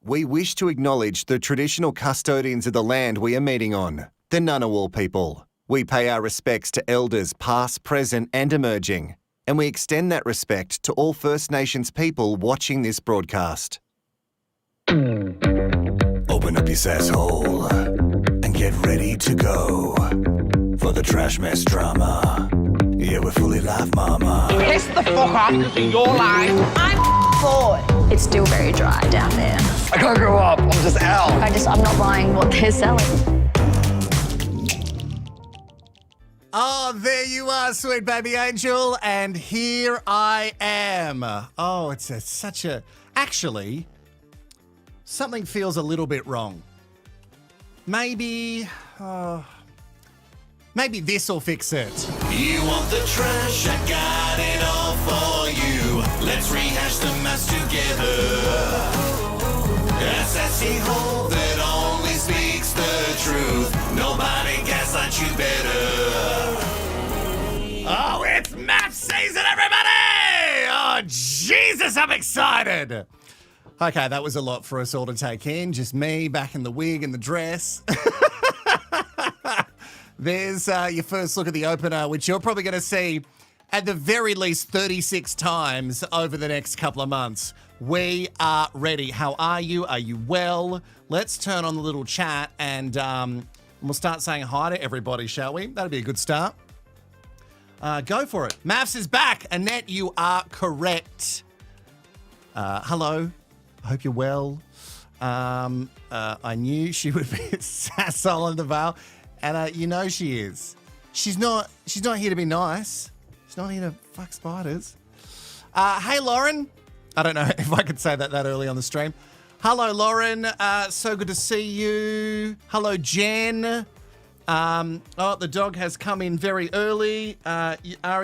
we wish to acknowledge the traditional custodians of the land we are meeting on, the Ngunnawal people. We pay our respects to elders past, present and emerging, and we extend that respect to all First Nations people watching this broadcast. Open up your sass hole and get ready to go for the trash mess drama. Yeah, we're fully live, mama. Piss the fuck off because of your life. I'm bored. It's still very dry down there. I can't grow up. I'm just out. I'm not buying what they're selling. Oh, there you are, sweet baby angel, and here I am. Oh, it's such a... Actually, something feels a little bit wrong. Maybe this will fix it. You want the trash? I got it all for you. Let's rehash the mess together. A sassy hole that only speaks the truth. Nobody gaslights you better. Oh, it's Mafs season, everybody! Oh, Jesus, I'm excited. Okay, that was a lot for us all to take in. Just me back in the wig and the dress. There's your first look at the opener, which you're probably going to see at the very least 36 times over the next couple of months. We are ready. How are you? Are you well? Let's turn on the little chat and we'll start saying hi to everybody, shall we? That'll be a good start. Go for it. Mafs is back. Annette, you are correct. Hello. I hope you're well. I knew she would be a sasshole in the Vale. And you know she is. She's not here to be nice. She's not here to fuck spiders. Hey, Lauren. I don't know if I could say that early on the stream. Hello, Lauren. So good to see you. Hello, Jen. Oh, the dog has come in very early. Ari,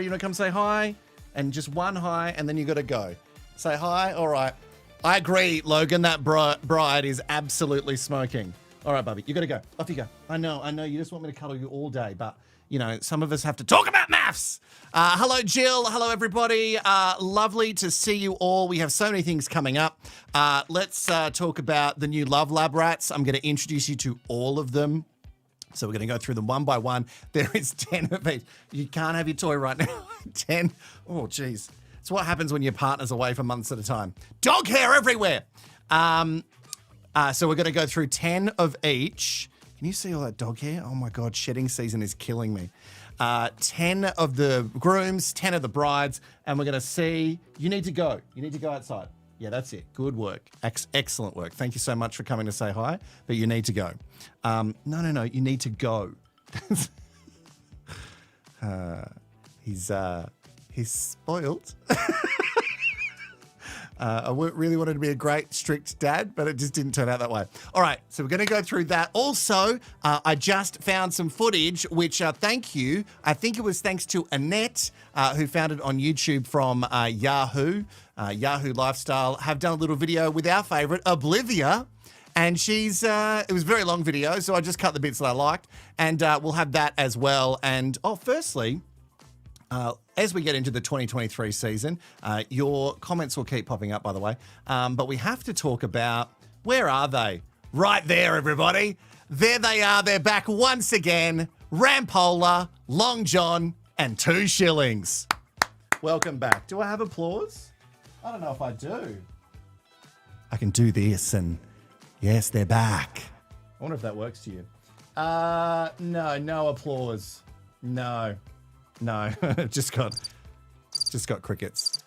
you want to come say hi? And just one hi, and then you got to go. Say hi? All right. I agree, Logan. That bride is absolutely smoking. All right, Bubby, you got to go. Off you go. I know. You just want me to cuddle you all day, but, you know, some of us have to talk about Mafs. Hello, Jill. Hello, everybody. Lovely to see you all. We have so many things coming up. Let's talk about the new Love Lab rats. I'm going to introduce you to all of them. So we're going to go through them one by one. There is 10 of each. You can't have your toy right now. 10. Oh, geez. It's what happens when your partner's away for months at a time. Dog hair everywhere. So we're going to go through 10 of each. Can you see all that dog hair? Oh, my God. Shedding season is killing me. 10 of the grooms, 10 of the brides. And we're going to see. You need to go. You need to go outside. Yeah, that's it. Good work. Excellent work. Thank you so much for coming to say hi, but you need to go. No. You need to go. He's spoiled. I really wanted to be a great, strict dad, but it just didn't turn out that way. All right, so we're going to go through that. Also, I just found some footage, which thank you. I think it was thanks to Annette, who found it on YouTube from Yahoo. Yahoo Lifestyle have done a little video with our favourite, Oblivia. And it was a very long video, so I just cut the bits that I liked. And we'll have that as well. And, firstly, as we get into the 2023 season, your comments will keep popping up, by the way. But we have to talk about, where are they? Right there, everybody. There they are. They're back once again. Rampola, Long John, and 2 Shillings. Welcome back. Do I have applause? I don't know if I do. I can do this, and yes, they're back. I wonder if that works to you. No applause. No. just got crickets.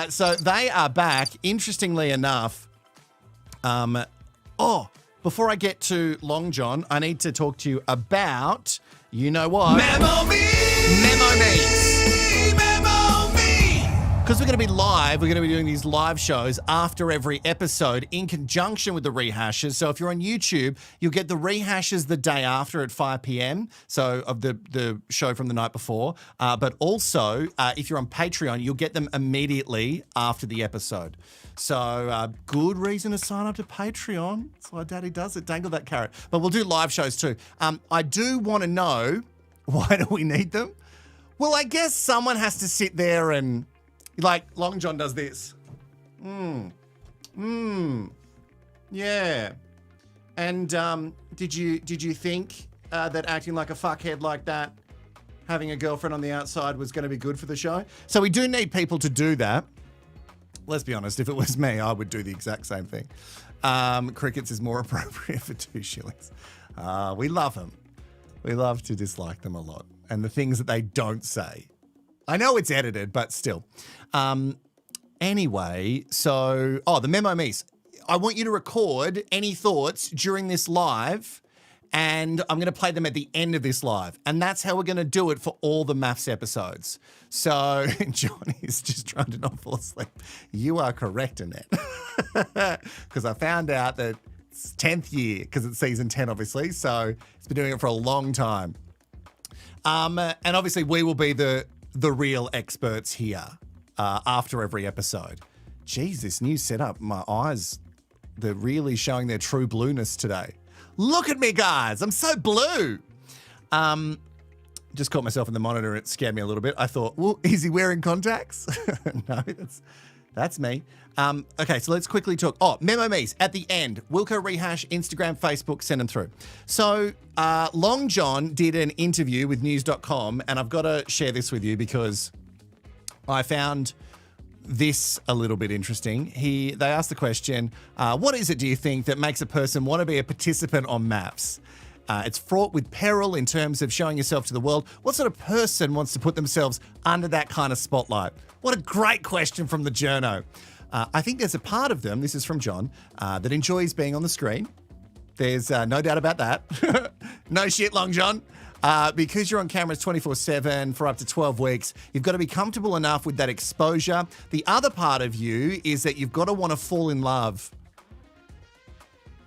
So they are back. Interestingly enough, before I get to Long John, I need to talk to you about, you know what? Memo me! Because we're going to be live, we're going to be doing these live shows after every episode in conjunction with the rehashes. So if you're on YouTube, you'll get the rehashes the day after at 5 p.m. So of the show from the night before. But also, if you're on Patreon, you'll get them immediately after the episode. So good reason to sign up to Patreon. That's why Daddy does it. Dangle that carrot. But we'll do live shows too. I do want to know, why do we need them? Well, I guess someone has to sit there and... Like, Long John does this. Yeah. And did you think that acting like a fuckhead like that, having a girlfriend on the outside, was going to be good for the show? So we do need people to do that. Let's be honest, if it was me, I would do the exact same thing. Crickets is more appropriate for 2 shillings. We love them. We love to dislike them a lot. And the things that they don't say. I know it's edited, but still. Anyway, so... Oh, the Memo Meese. I want you to record any thoughts during this live, and I'm going to play them at the end of this live. And that's how we're going to do it for all the Mafs episodes. So Johnny's just trying to not fall asleep. You are correct, Annette. Because I found out that it's 10th year, because it's season 10, obviously. So it's been doing it for a long time. And obviously we will be the real experts here after every episode. Geez, this new setup, my eyes, they're really showing their true blueness today. Look at me, guys. I'm so blue. Just caught myself in the monitor. It scared me a little bit. I thought, well, is he wearing contacts? No, that's me. Okay, so let's quickly talk. Oh, Memo Me's at the end. Wilko Rehash, Instagram, Facebook, send them through. So Long John did an interview with news.com, and I've got to share this with you because I found this a little bit interesting. They asked the question, what is it, do you think, that makes a person want to be a participant on Mafs? It's fraught with peril in terms of showing yourself to the world. What sort of person wants to put themselves under that kind of spotlight? What a great question from the journo. I think there's a part of them, this is from John, that enjoys being on the screen. There's no doubt about that. No shit, Long John. Because you're on cameras 24/7 for up to 12 weeks, you've got to be comfortable enough with that exposure. The other part of you is that you've got to want to fall in love.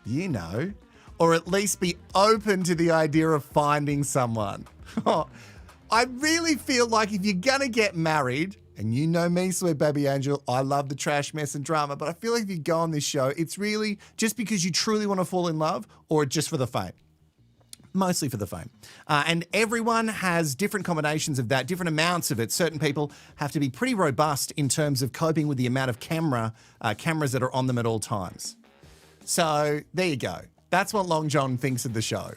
You know, or at least be open to the idea of finding someone. I really feel like if you're going to get married, and you know me, sweet baby angel, I love the trash, mess and drama, but I feel like if you go on this show, it's really just because you truly want to fall in love or just for the fame. Mostly for the fame. And everyone has different combinations of that, different amounts of it. Certain people have to be pretty robust in terms of coping with the amount of cameras that are on them at all times. So there you go. That's what Long John thinks of the show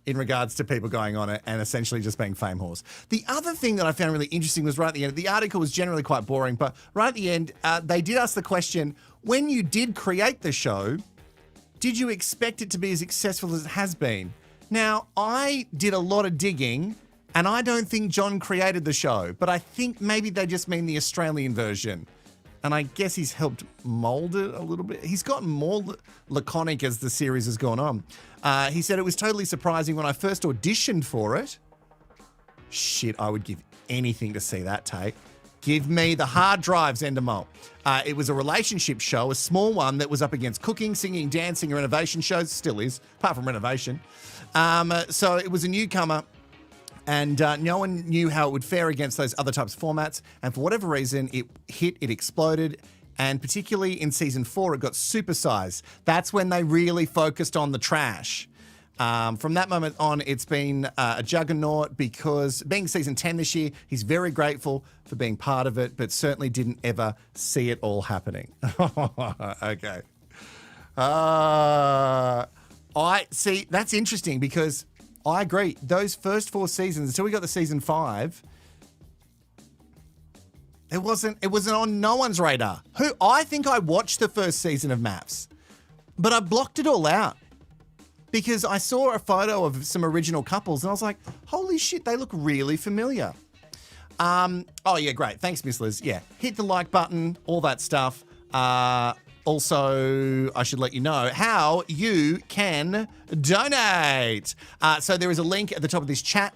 in regards to people going on it and essentially just being fame whores. The other thing that I found really interesting was right at the end. The article was generally quite boring, but right at the end, they did ask the question, when you did create the show, did you expect it to be as successful as it has been? Now, I did a lot of digging, and I don't think John created the show, but I think maybe they just mean the Australian version. And I guess he's helped mold it a little bit. He's gotten more laconic as the series has gone on. He said, it was totally surprising when I first auditioned for it. Shit, I would give anything to see that tape. Give me the hard drives, Endemol. It was a relationship show, a small one that was up against cooking, singing, dancing, renovation shows. Still is, apart from renovation. So it was a newcomer, and no one knew how it would fare against those other types of formats. And for whatever reason, it exploded. And particularly in season 4, it got supersized. That's when they really focused on the trash. From that moment on, it's been a juggernaut because being season 10 this year, he's very grateful for being part of it, but certainly didn't ever see it all happening. Okay. I see, that's interesting because I agree. Those first 4 seasons, until we got to season 5, it wasn't on no one's radar. I think I watched the first season of Mafs, but I blocked it all out because I saw a photo of some original couples and I was like, holy shit, they look really familiar. Oh yeah, great. Thanks, Miss Liz. Yeah, hit the like button, all that stuff. Also, I should let you know how you can donate. So there is a link at the top of this chat,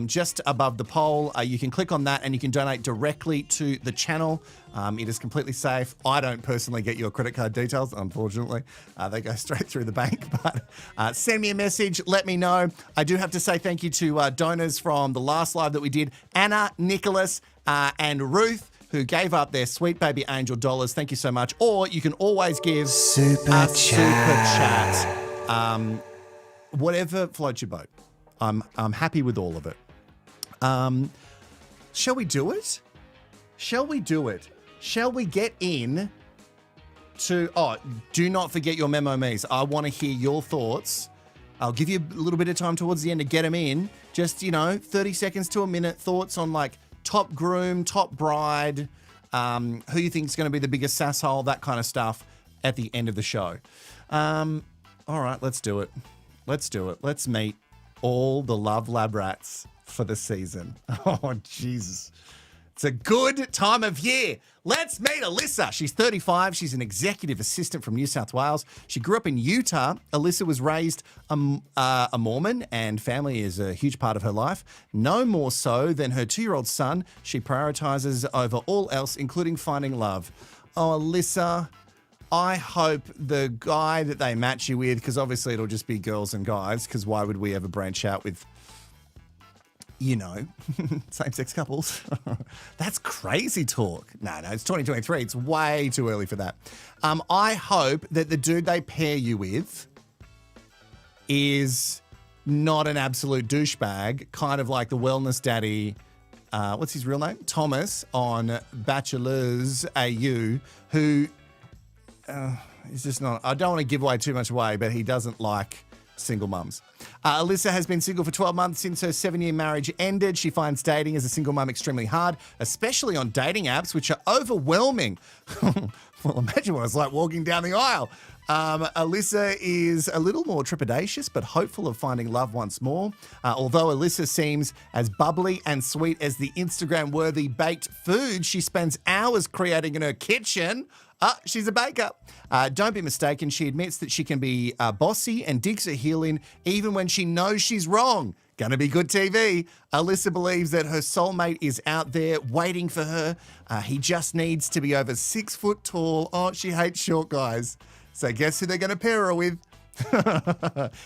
just above the poll. You can click on that and you can donate directly to the channel. It is completely safe. I don't personally get your credit card details, unfortunately. They go straight through the bank, but send me a message, let me know. I do have to say thank you to donors from the last live that we did, Anna, Nicholas, and Ruth, who gave up their sweet baby angel dollars. Thank you so much. Or you can always give super chat. Whatever floats your boat. I'm happy with all of it. Shall we do it? Shall we do it? Shall we get in do not forget your memo me's. I want to hear your thoughts. I'll give you a little bit of time towards the end to get them in. Just, 30 seconds to a minute. Thoughts on like top groom, top bride, who you think is going to be the biggest sasshole, that kind of stuff at the end of the show. All right, let's do it. Let's meet all the Love Lab rats for the season. Oh, Jesus. It's a good time of year. Let's meet Alyssa. She's 35. She's an executive assistant from New South Wales. She grew up in Utah. Alyssa was raised a Mormon, and family is a huge part of her life. No more so than her 2-year-old son. She prioritizes over all else, including finding love. Oh, Alyssa, I hope the guy that they match you with, because obviously it'll just be girls and guys, because why would we ever branch out with same-sex couples? That's crazy talk. No, it's 2023. It's way too early for that. I hope that the dude they pair you with is not an absolute douchebag, kind of like the wellness daddy, what's his real name? Thomas on Bachelors AU, who is just not... I don't want to give away too much away, but he doesn't like single mums. Alyssa has been single for 12 months since her 7-year marriage ended. She finds dating as a single mum extremely hard, especially on dating apps, which are overwhelming. Well, imagine what it's like walking down the aisle. Alyssa is a little more trepidatious, but hopeful of finding love once more. Although Alyssa seems as bubbly and sweet as the Instagram-worthy baked food she spends hours creating in her kitchen, she's a baker. Don't be mistaken. She admits that she can be bossy and digs her heel in even when she knows she's wrong. Gonna be good TV. Alyssa believes that her soulmate is out there waiting for her. He just needs to be over 6 foot tall. Oh, she hates short guys. So guess who they're going to pair her with?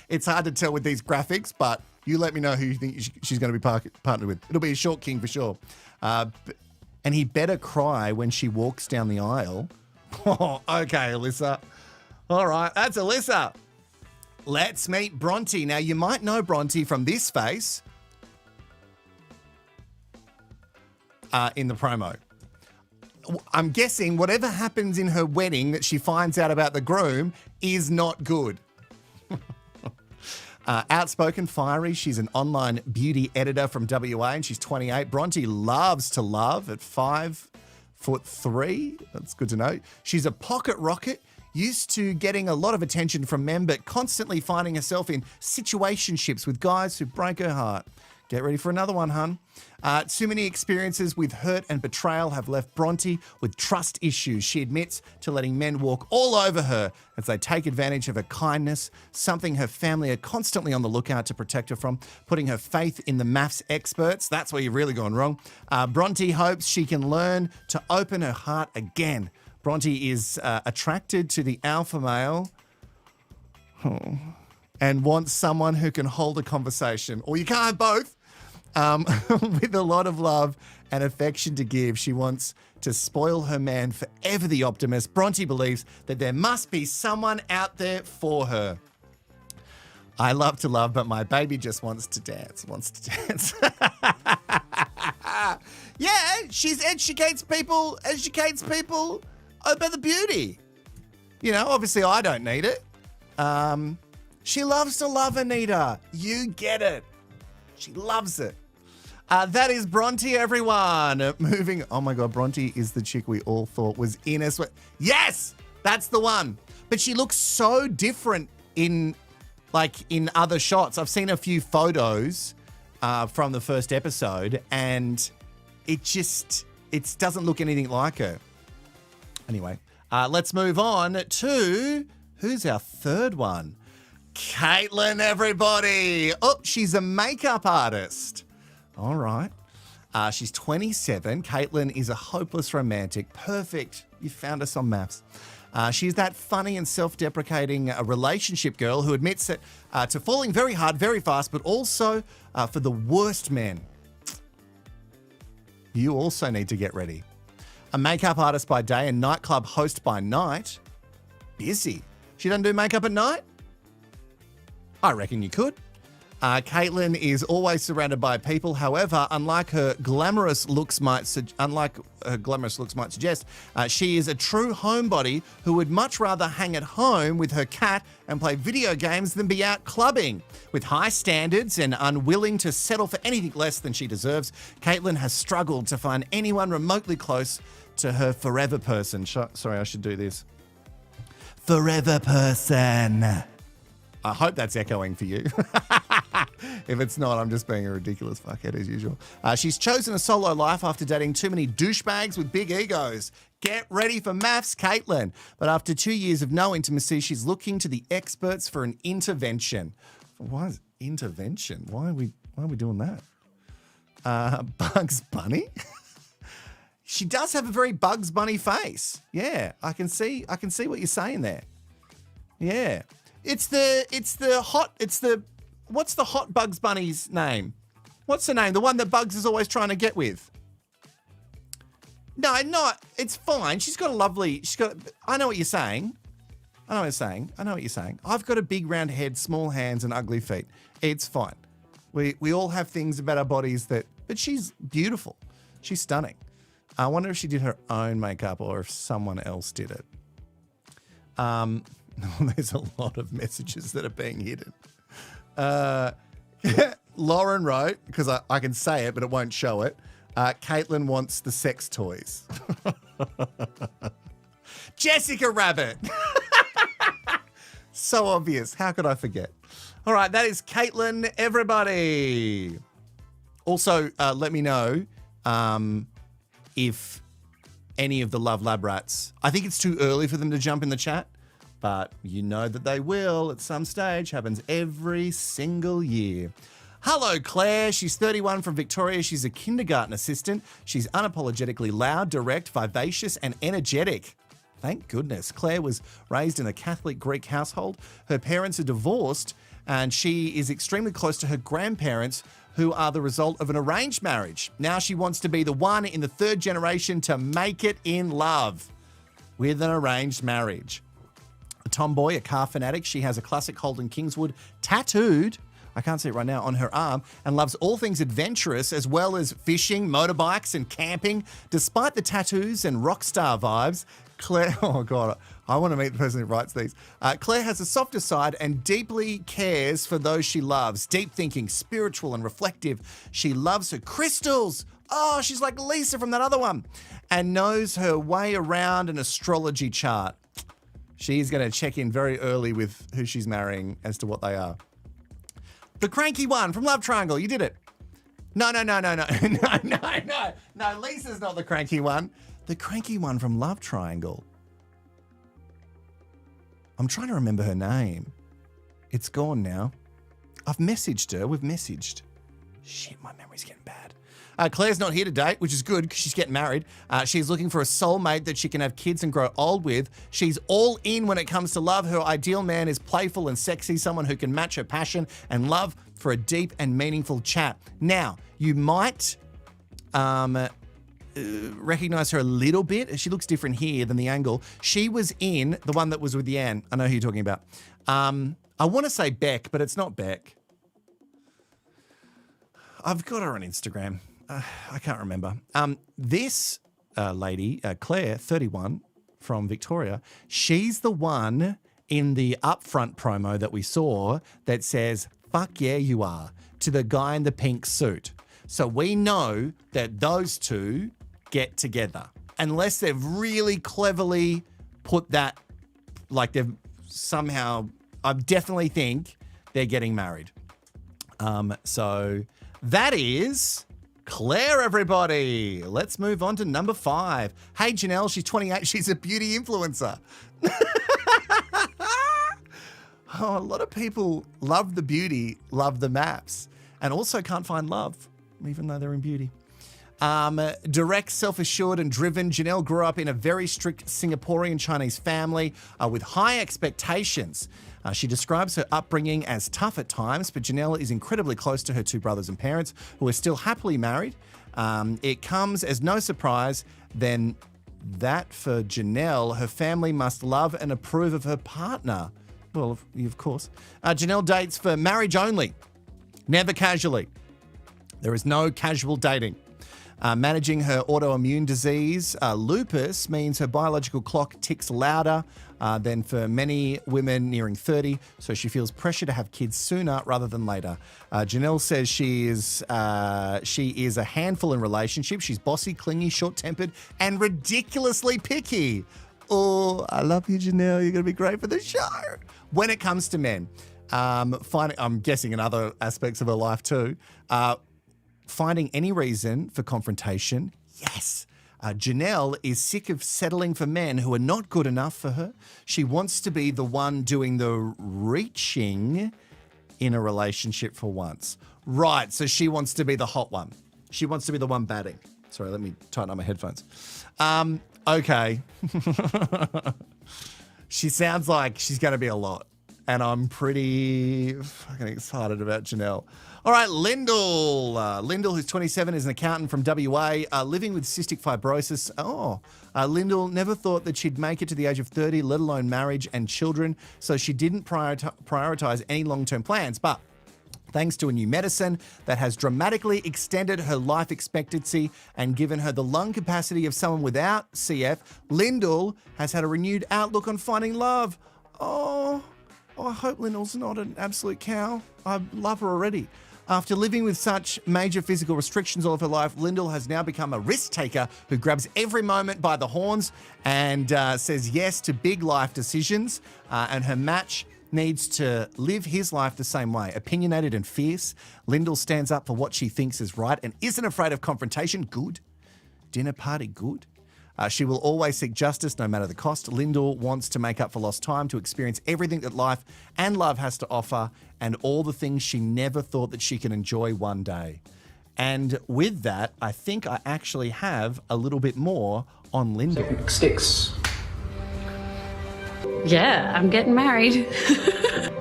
It's hard to tell with these graphics, but you let me know who you think she's going to be partnered with. It'll be a short king for sure. And he better cry when she walks down the aisle. Oh, okay, Alyssa. All right, that's Alyssa. Let's meet Bronte. Now, you might know Bronte from this face in the promo. I'm guessing whatever happens in her wedding that she finds out about the groom is not good. Outspoken, fiery. She's an online beauty editor from WA and she's 28. Bronte loves to love at 5'3". That's good to know. She's a pocket rocket, used to getting a lot of attention from men, but constantly finding herself in situationships with guys who break her heart. Get ready for another one, hun. Too many experiences with hurt and betrayal have left Bronte with trust issues. She admits to letting men walk all over her as they take advantage of her kindness, something her family are constantly on the lookout to protect her from, putting her faith in the Mafs experts. That's where you're really going wrong. Bronte hopes she can learn to open her heart again. Bronte is attracted to the alpha male. And wants someone who can hold a conversation. Or you can't have both. With a lot of love and affection to give, she wants to spoil her man forever, the optimist. Bronte believes that there must be someone out there for her. I love to love, but my baby just wants to dance. Yeah, she educates people about the beauty. Obviously I don't need it. She loves to love, Anita. You get it. She loves it. That is Bronte, everyone. Moving. Oh my God, Bronte is the chick we all thought was in us. Yes, that's the one. But she looks so different in other shots. I've seen a few photos from the first episode, and it doesn't look anything like her. Anyway, let's move on to who's our third one. Caitlin, everybody. Oh, she's a makeup artist. All right. She's 27. Caitlin is a hopeless romantic. Perfect. You found us on Mafs. She's that funny and self-deprecating relationship girl who admits that to falling very hard, very fast, but also for the worst men. You also need to get ready. A makeup artist by day and nightclub host by night. Busy. She doesn't do makeup at night? I reckon you could. Caitlin is always surrounded by people. However, unlike her glamorous looks might suggest, she is a true homebody who would much rather hang at home with her cat and play video games than be out clubbing. With high standards and unwilling to settle for anything less than she deserves, Caitlin has struggled to find anyone remotely close to her forever person. Sorry, I should do this. Forever person. I hope that's echoing for you. If it's not, I'm just being a ridiculous fuckhead as usual. She's chosen a solo life after dating too many douchebags with big egos. Get ready for maths, Caitlin. But after 2 years of no intimacy, she's looking to the experts for an intervention. Why is intervention? Why are we doing that? Bugs Bunny? She does have a very Bugs Bunny face. Yeah, I can see what you're saying there. Yeah. What's the hot Bugs Bunny's name? What's the name? The one that Bugs is always trying to get with. No, it's fine. I know what you're saying. I've got a big round head, small hands, and ugly feet. It's fine. We all have things about our bodies but she's beautiful. She's stunning. I wonder if she did her own makeup or if someone else did it. There's a lot of messages that are being hidden. Lauren wrote, because I can say it, but it won't show it. Caitlin wants the sex toys. Jessica Rabbit. So obvious. How could I forget? All right, that is Caitlin, everybody. Also, let me know if any of the Love Lab rats, I think it's too early for them to jump in the chat, but you know that they will at some stage. Happens every single year. Hello, Claire. She's 31 from Victoria. She's a kindergarten assistant. She's unapologetically loud, direct, vivacious, and energetic. Thank goodness. Claire was raised in a Catholic Greek household. Her parents are divorced, and she is extremely close to her grandparents, who are the result of an arranged marriage. Now she wants to be the one in the third generation to make it in love with an arranged marriage. A tomboy, a car fanatic, she has a classic Holden Kingswood tattooed, I can't see it right now, on her arm, and loves all things adventurous as well as fishing, motorbikes, and camping. Despite the tattoos and rock star vibes, Claire, oh God, I want to meet the person who writes these. Claire has a softer side and deeply cares for those she loves. Deep thinking, spiritual and reflective. She loves her crystals. Oh, she's like Lisa from that other one. And knows her way around an astrology chart. She's going to check in very early with who she's marrying as to what they are. The cranky one from Love Triangle. You did it. No. No, Lisa's not the cranky one. The cranky one from Love Triangle. I'm trying to remember her name. It's gone now. I've messaged her. We've messaged. Shit, my memory's getting bad. Claire's not here today, which is good because she's getting married. She's looking for a soulmate that she can have kids and grow old with. She's all in when it comes to love. Her ideal man is playful and sexy, someone who can match her passion and love for a deep and meaningful chat. Now, you might recognize her a little bit. She looks different here than the angle. She was in the one that was with Yan. I know who you're talking about. I want to say Beck, but it's not Beck. I've got her on Instagram. I can't remember. This lady, Claire, 31, from Victoria, she's the one in the upfront promo that we saw that says, "Fuck yeah, you are," to the guy in the pink suit. So we know that those two get together. Unless they've really cleverly put that, like they've somehow, I definitely think they're getting married. So that is Claire, everybody. Let's move on to number 5. Hey, Janelle, she's 28. She's a beauty influencer. Oh, a lot of people love the beauty, love the maps, and also can't find love, even though they're in beauty. Direct, self-assured and driven, Janelle grew up in a very strict Singaporean Chinese family with high expectations. She describes her upbringing as tough at times, but Janelle is incredibly close to her 2 brothers and parents who are still happily married. It comes as no surprise then that for Janelle, her family must love and approve of her partner. Well, of course. Janelle dates for marriage only. Never casually. There is no casual dating. Managing her autoimmune disease, lupus, means her biological clock ticks louder than for many women nearing 30, so she feels pressure to have kids sooner rather than later. Janelle says she is a handful in relationships. She's bossy, clingy, short-tempered, and ridiculously picky. Oh, I love you, Janelle. You're going to be great for the show. When it comes to men, I'm guessing in other aspects of her life too, finding any reason for confrontation, yes. Janelle is sick of settling for men who are not good enough for her. She wants to be the one doing the reaching in a relationship for once. Right, so she wants to be the hot one. She wants to be the one batting. Sorry, let me tighten up my headphones. Okay. She sounds like she's going to be a lot. And I'm pretty fucking excited about Janelle. All right, Lyndall. Lyndall, who's 27, is an accountant from WA, living with cystic fibrosis. Lyndall never thought that she'd make it to the age of 30, let alone marriage and children, so she didn't prioritize any long-term plans. But thanks to a new medicine that has dramatically extended her life expectancy and given her the lung capacity of someone without CF, Lyndall has had a renewed outlook on finding love. Oh, I hope Lyndall's not an absolute cow. I love her already. After living with such major physical restrictions all of her life, Lyndall has now become a risk taker who grabs every moment by the horns and says yes to big life decisions. And her match needs to live his life the same way. Opinionated and fierce, Lyndall stands up for what she thinks is right and isn't afraid of confrontation. Good. Dinner party, good. She will always seek justice no matter the cost. Lyndall wants to make up for lost time, to experience everything that life and love has to offer and all the things she never thought that she can enjoy one day. And with that, I think I actually have a little bit more on Lyndall. Sticks. Yeah, I'm getting married.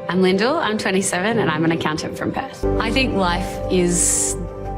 I'm Lyndall, I'm 27 and I'm an accountant from Perth. I think life is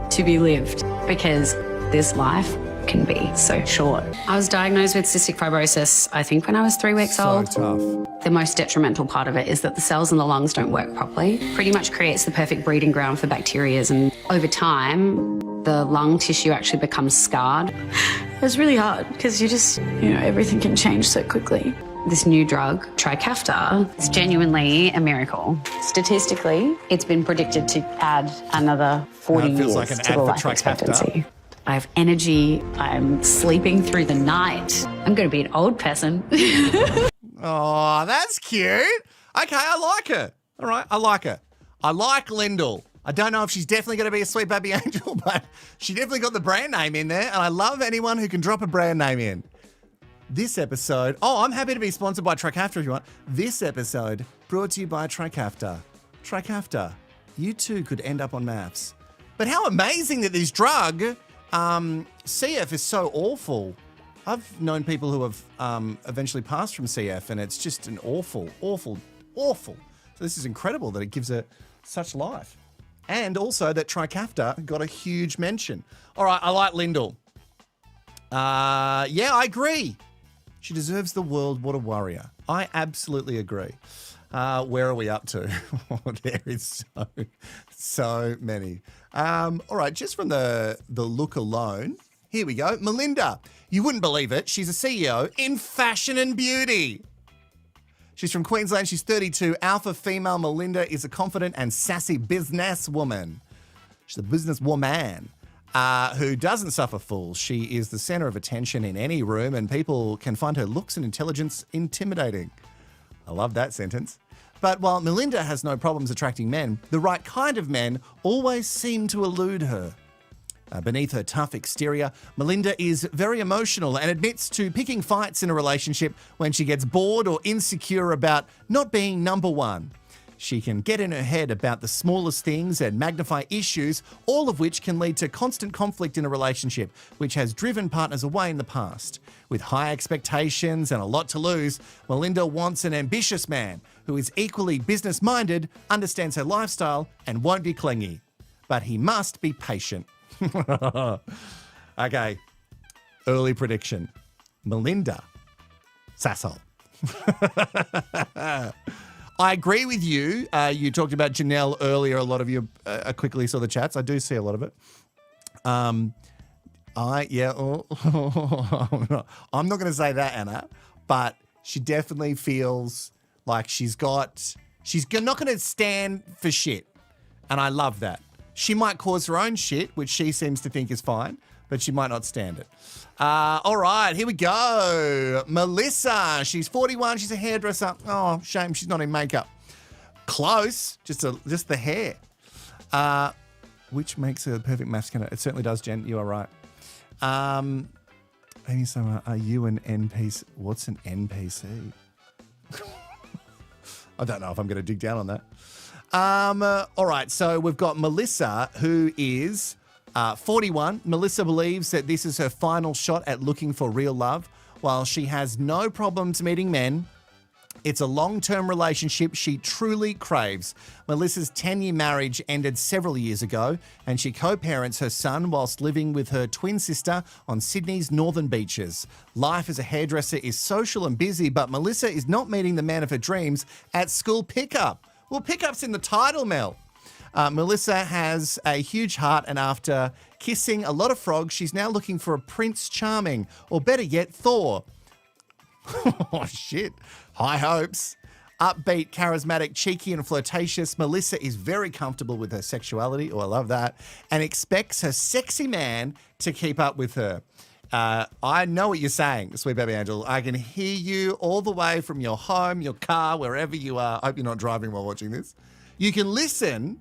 to be lived because this life can be so short. I was diagnosed with cystic fibrosis, I think when I was 3 weeks old. So tough. The most detrimental part of it is that the cells in the lungs don't work properly. Pretty much creates the perfect breeding ground for bacteria, and over time, the lung tissue actually becomes scarred. It was really hard because everything can change so quickly. This new drug, Trikafta, is genuinely a miracle. Statistically, it's been predicted to add another 40 That feels years like an to ad the for life Trikafta. expectancy. I have energy, I'm sleeping through the night. I'm going to be an old person. Oh, that's cute. Okay, I like her. All right, I like her. I like Lyndall. I don't know if she's definitely going to be a sweet baby angel, but she definitely got the brand name in there, and I love anyone who can drop a brand name in. This episode, I'm happy to be sponsored by Trikafta if you want. This episode brought to you by Trikafta. Trikafta, you too could end up on Mafs. But how amazing that this drug, CF, is so awful. I've known people who have eventually passed from CF, and it's just an awful. So this is incredible that it gives her such life. And also that Trikafta got a huge mention. All right, I like Lyndall. Yeah, I agree. She deserves the world. What a warrior. I absolutely agree. Where are we up to? There is so many. All right, just from the look alone, here we go. Melinda, you wouldn't believe it. She's a CEO in fashion and beauty. She's from Queensland. She's 32. Alpha female Melinda is a confident and sassy businesswoman. She's a businesswoman who doesn't suffer fools. She is the center of attention in any room, and people can find her looks and intelligence intimidating. I love that sentence. But while Melinda has no problems attracting men, the right kind of men always seem to elude her. Beneath her tough exterior, Melinda is very emotional and admits to picking fights in a relationship when she gets bored or insecure about not being number one. She can get in her head about the smallest things and magnify issues, all of which can lead to constant conflict in a relationship, which has driven partners away in the past. With high expectations and a lot to lose, Melinda wants an ambitious man who is equally business-minded, understands her lifestyle, and won't be clingy. But he must be patient. Okay, early prediction. Melinda, sasshole. I agree with you. You talked about Janelle earlier. A lot of you quickly saw the chats. I do see a lot of it. I'm not going to say that, Anna, but she definitely feels like she's not going to stand for shit. And I love that. She might cause her own shit, which she seems to think is fine, but she might not stand it. All right, here we go. Melissa, she's 41. She's a hairdresser. Oh, shame she's not in makeup. Close, just the hair. Which makes her the perfect maths candidate. It certainly does, Jen. You are right. Amy Summer, are you an NPC? What's an NPC? I don't know if I'm going to dig down on that. All right, so we've got Melissa, who is 41. Melissa believes that this is her final shot at looking for real love. While she has no problems meeting men, it's a long-term relationship she truly craves. Melissa's 10-year marriage ended several years ago, and she co-parents her son whilst living with her twin sister on Sydney's northern beaches. Life as a hairdresser is social and busy, but Melissa is not meeting the man of her dreams at school pickup. Well, pickup's in the title, Mel. Melissa has a huge heart, and after kissing a lot of frogs, she's now looking for a Prince Charming, or better yet, Thor. Oh, shit. High hopes. Upbeat, charismatic, cheeky and flirtatious, Melissa is very comfortable with her sexuality, I love that, and expects her sexy man to keep up with her. I know what you're saying, Sweet Baby Angel. I can hear you all the way from your home, your car, wherever you are. I hope you're not driving while watching this. You can listen,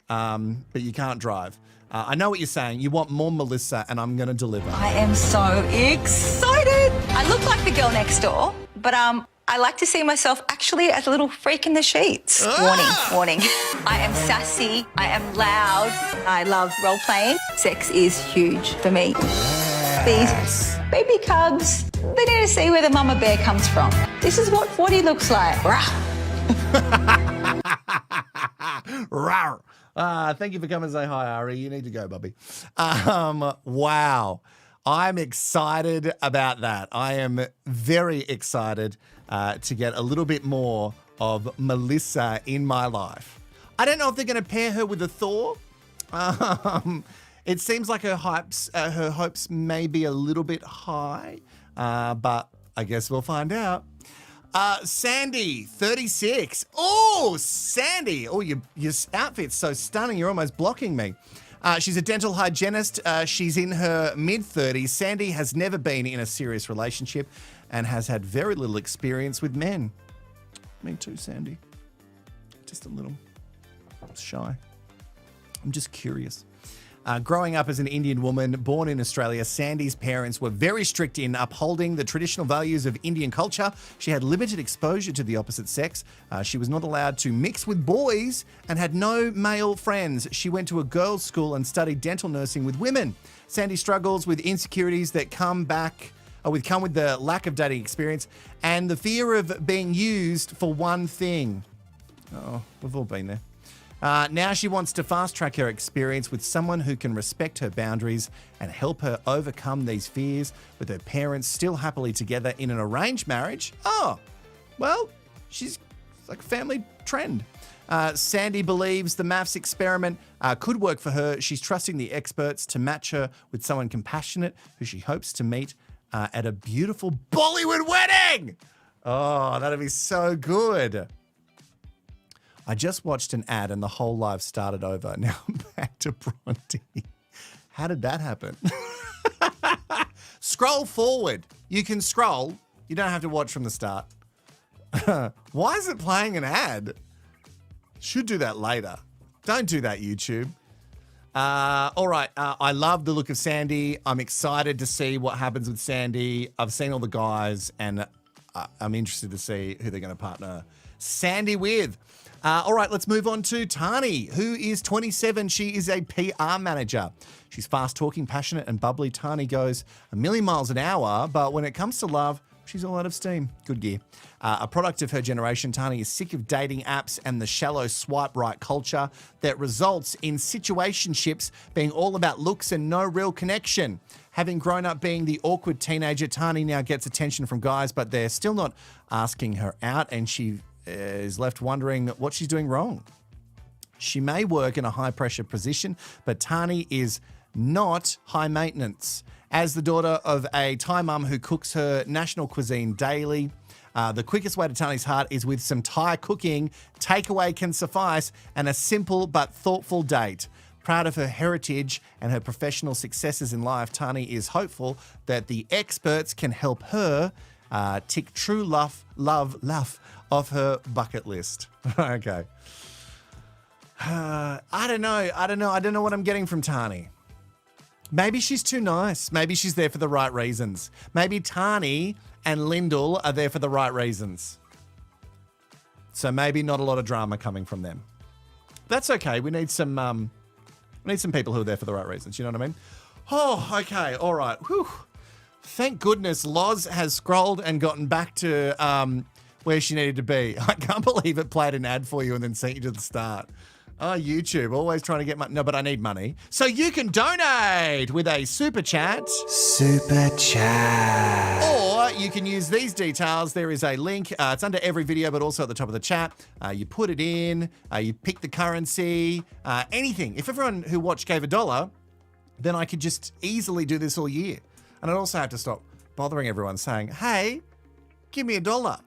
but you can't drive. I know what you're saying. You want more Melissa, and I'm going to deliver. I am so excited. I look like the girl next door, but I like to see myself actually as a little freak in the sheets. Warning. I am sassy. I am loud. I love role-playing. Sex is huge for me. These baby cubs, they need to see where the mama bear comes from. This is what 40 looks like. Rawr. Thank you for coming and say hi, Ari. You need to go, Bobby. Wow. I'm excited about that. I am very excited to get a little bit more of Melissa in my life. I don't know if they're going to pair her with a Thor. It seems like her hopes may be a little bit high, but I guess we'll find out. Sandy, 36. Oh, Sandy. Oh, your outfit's so stunning. You're almost blocking me. She's a dental hygienist. She's in her mid-30s. Sandy has never been in a serious relationship and has had very little experience with men. Me too, Sandy. Just a little shy. I'm just curious. Growing up as an Indian woman born in Australia, Sandy's parents were very strict in upholding the traditional values of Indian culture. She had limited exposure to the opposite sex. She was not allowed to mix with boys and had no male friends. She went to a girls' school and studied dental nursing with women. Sandy struggles with insecurities that come with the lack of dating experience and the fear of being used for one thing. Oh, we've all been there. Now she wants to fast-track her experience with someone who can respect her boundaries and help her overcome these fears, with her parents still happily together in an arranged marriage. Oh, well, she's like a family trend. Sandy believes the Mafs experiment could work for her. She's trusting the experts to match her with someone compassionate who she hopes to meet at a beautiful Bollywood wedding. Oh, that'd be so good. I just watched an ad and the whole live started over. Now I'm back to Bronte. How did that happen? Scroll forward. You can scroll. You don't have to watch from the start. Why is it playing an ad? Should do that later. Don't do that, YouTube. All right. I love the look of Sandy. I'm excited to see what happens with Sandy. I've seen all the guys and I'm interested to see who they're going to partner Sandy with. All right, let's move on to Tani, who is 27. She is a PR manager. She's fast-talking, passionate, and bubbly. Tani goes a million miles an hour, but when it comes to love, she's all out of steam. Good gear. A product of her generation, Tani is sick of dating apps and the shallow swipe right culture that results in situationships being all about looks and no real connection. Having grown up being the awkward teenager, Tani now gets attention from guys, but they're still not asking her out, and she is left wondering what she's doing wrong. She may work in a high-pressure position, but Tani is not high maintenance. As the daughter of a Thai mum who cooks her national cuisine daily, the quickest way to Tani's heart is with some Thai cooking. Takeaway can suffice, and a simple but thoughtful date. Proud of her heritage and her professional successes in life, Tani is hopeful that the experts can help her tick true love off her bucket list. Okay. I don't know. I don't know what I'm getting from Tani. Maybe she's too nice. Maybe she's there for the right reasons. Maybe Tani and Lyndall are there for the right reasons. So maybe not a lot of drama coming from them. That's okay. We need some people who are there for the right reasons. You know what I mean? Oh, okay. All right. Whew. Thank goodness Loz has scrolled and gotten back to where she needed to be. I can't believe it played an ad for you and then sent you to the start. Oh, YouTube, always trying to get money. No, but I need money. So you can donate with a super chat. Super chat. Or you can use these details. There is a link. It's under every video, but also at the top of the chat. You put it in. You pick the currency. Anything. If everyone who watched gave $1, then I could just easily do this all year. And I'd also have to stop bothering everyone saying, hey, give me $1.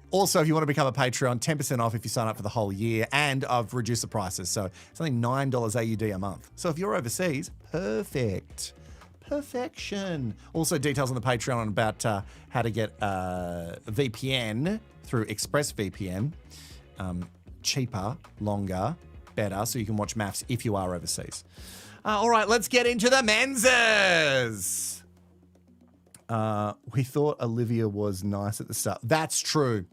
Also, if you want to become a Patreon, 10% off if you sign up for the whole year, and I've reduced the prices. So it's only $9 AUD a month. So if you're overseas, perfect. Perfection. Also, details on the Patreon on about how to get VPN through ExpressVPN. Cheaper, longer, better, so you can watch Mafs if you are overseas. All right, let's get into the menses. We thought Olivia was nice at the start. That's true.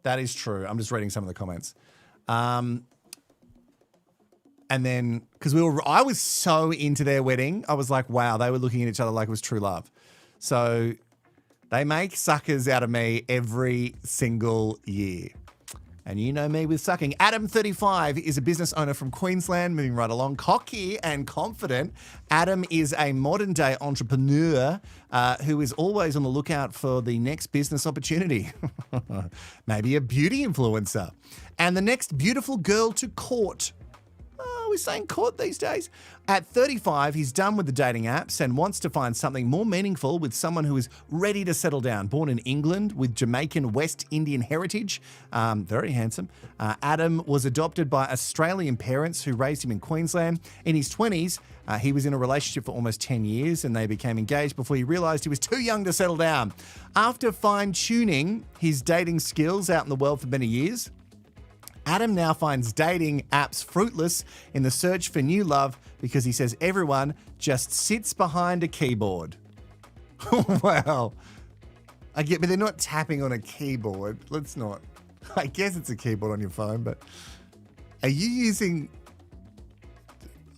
That is true. I'm just reading some of the comments. And then, because I was so into their wedding, I was like, wow, they were looking at each other like it was true love. So they make suckers out of me every single year. And you know me with sucking. Adam, 35, is a business owner from Queensland, moving right along, cocky and confident. Adam is a modern-day entrepreneur who is always on the lookout for the next business opportunity. Maybe a beauty influencer. And the next beautiful girl to court. Oh, we're saying court these days. At 35, he's done with the dating apps and wants to find something more meaningful with someone who is ready to settle down. Born in England with Jamaican West Indian heritage, very handsome. Adam was adopted by Australian parents who raised him in Queensland. In his 20s, he was in a relationship for almost 10 years and they became engaged before he realised he was too young to settle down. After fine-tuning his dating skills out in the world for many years, Adam now finds dating apps fruitless in the search for new love because he says everyone just sits behind a keyboard. Well, I get, but they're not tapping on a keyboard. Let's not. I guess it's a keyboard on your phone, but are you using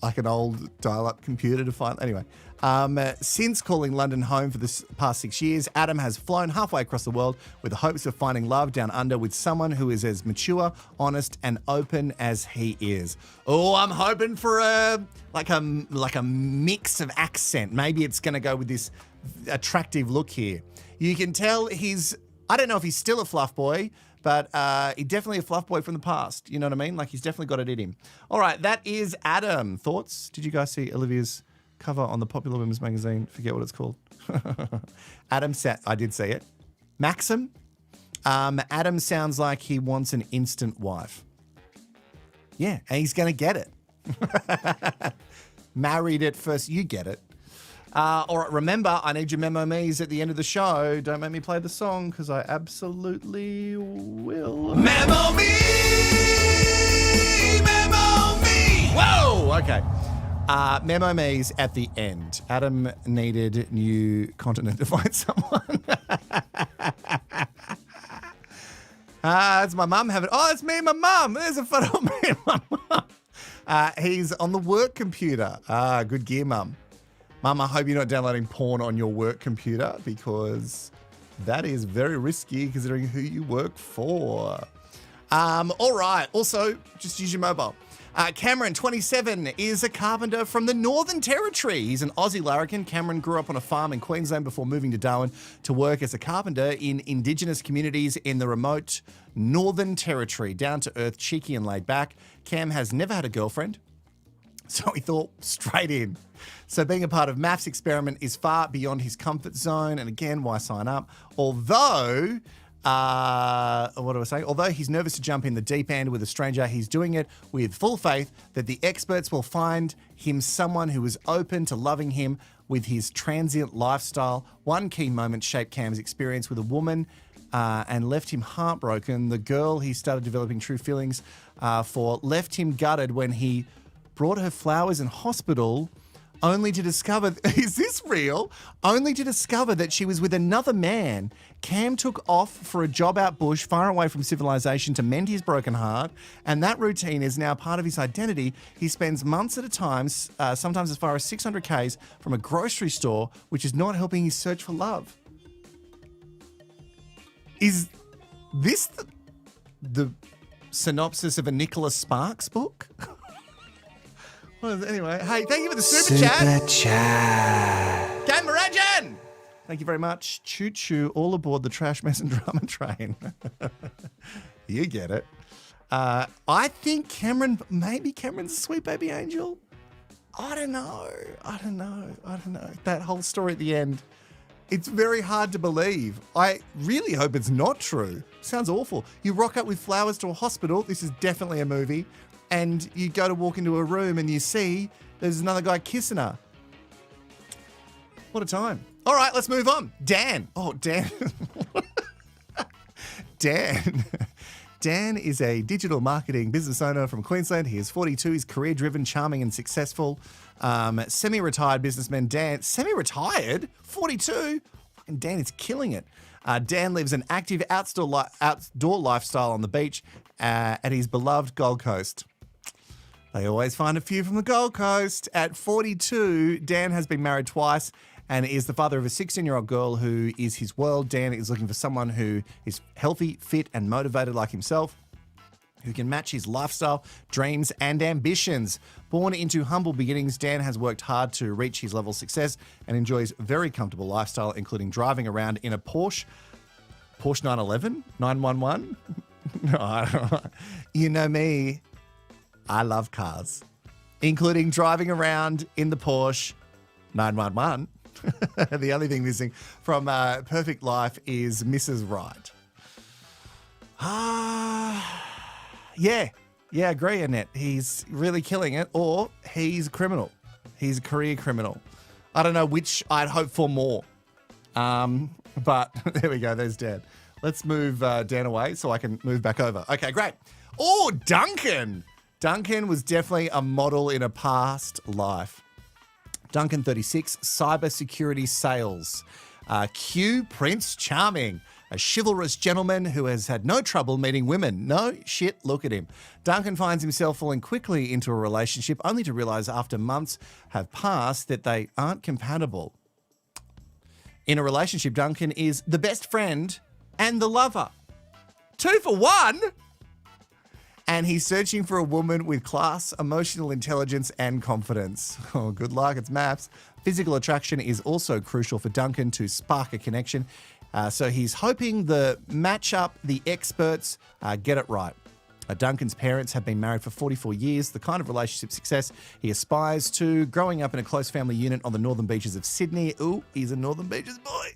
like an old dial-up computer to find? Anyway, since calling London home for the past 6 years, Adam has flown halfway across the world with the hopes of finding love down under with someone who is as mature, honest, and open as he is. Oh, I'm hoping for a mix of accent. Maybe it's going to go with this attractive look here. You can tell I don't know if he's still a fluff boy, but he's definitely a fluff boy from the past. You know what I mean? Like, he's definitely got it in him. All right, that is Adam. Thoughts? Did you guys see Olivia's cover on the Popular Women's magazine? Forget what it's called. Adam I did see it. Maxim. Adam sounds like he wants an instant wife. Yeah, and he's going to get it. Married at first. You get it. All right, remember, I need your memo me's at the end of the show. Don't make me play the song because I absolutely will. Memo me! Memo me! Whoa! Okay. Memo me's at the end. Adam needed new continent to find someone. It's my mum having. Oh, it's me and my mum. There's a photo of me and my mum. He's on the work computer. Good gear, mum. Mum, I hope you're not downloading porn on your work computer because that is very risky considering who you work for. All right. Also, just use your mobile. Cameron, 27, is a carpenter from the Northern Territory. He's an Aussie larrikin. Cameron grew up on a farm in Queensland before moving to Darwin to work as a carpenter in Indigenous communities in the remote Northern Territory. Down to earth, cheeky and laid back. Cam has never had a girlfriend, so he thought straight in. So being a part of Mafs' experiment is far beyond his comfort zone. And again, why sign up? Although... what do I say? Although he's nervous to jump in the deep end with a stranger, he's doing it with full faith that the experts will find him someone who is open to loving him with his transient lifestyle. One key moment shaped Cam's experience with a woman and left him heartbroken. The girl he started developing true feelings for left him gutted when he brought her flowers in hospital, only to discover, is this real? Only to discover that she was with another man. Cam took off for a job out bush, far away from civilization, to mend his broken heart, and that routine is now part of his identity. He spends months at a time, sometimes as far as 600 Ks from a grocery store, which is not helping his search for love. Is this the synopsis of a Nicholas Sparks book? Anyway, hey, thank you for the super chat. Game Marajan! Thank you very much. Choo choo, all aboard the trash, mess and drama train. You get it. I think maybe Cameron's a sweet baby angel. I don't know. That whole story at the end, it's very hard to believe. I really hope it's not true. Sounds awful. You rock up with flowers to a hospital. This is definitely a movie. And you go to walk into a room and you see there's another guy kissing her. What a time. All right, let's move on. Dan. Oh, Dan. Dan is a digital marketing business owner from Queensland. He is 42. He's career-driven, charming and successful. Semi-retired businessman Dan. Semi-retired? 42? Fucking Dan is killing it. Dan lives an active outdoor lifestyle on the beach at his beloved Gold Coast. They always find a few from the Gold Coast. At 42, Dan has been married twice and is the father of a 16-year-old girl who is his world. Dan is looking for someone who is healthy, fit, and motivated like himself, who can match his lifestyle, dreams, and ambitions. Born into humble beginnings, Dan has worked hard to reach his level of success and enjoys a very comfortable lifestyle, including driving around in a Porsche 911? 911? No, I don't know. You know me. I love cars, including driving around in the Porsche 911. The only thing missing from Perfect Life is Mrs. Right. Yeah, agree, Annette. He's really killing it, or he's a criminal. He's a career criminal. I don't know which I'd hope for more. But there we go, there's Dan. Let's move Dan away so I can move back over. Okay, great. Oh, Duncan. Duncan was definitely a model in a past life. Duncan, 36, cybersecurity sales. Q, Prince Charming, a chivalrous gentleman who has had no trouble meeting women. No shit, look at him. Duncan finds himself falling quickly into a relationship only to realise after months have passed that they aren't compatible. In a relationship, Duncan is the best friend and the lover. 2 for 1? And he's searching for a woman with class, emotional intelligence, and confidence. Oh, good luck, it's Maps. Physical attraction is also crucial for Duncan to spark a connection. So he's hoping the matchup, the experts, get it right. Duncan's parents have been married for 44 years, the kind of relationship success he aspires to, growing up in a close family unit on the northern beaches of Sydney. Ooh, he's a northern beaches boy.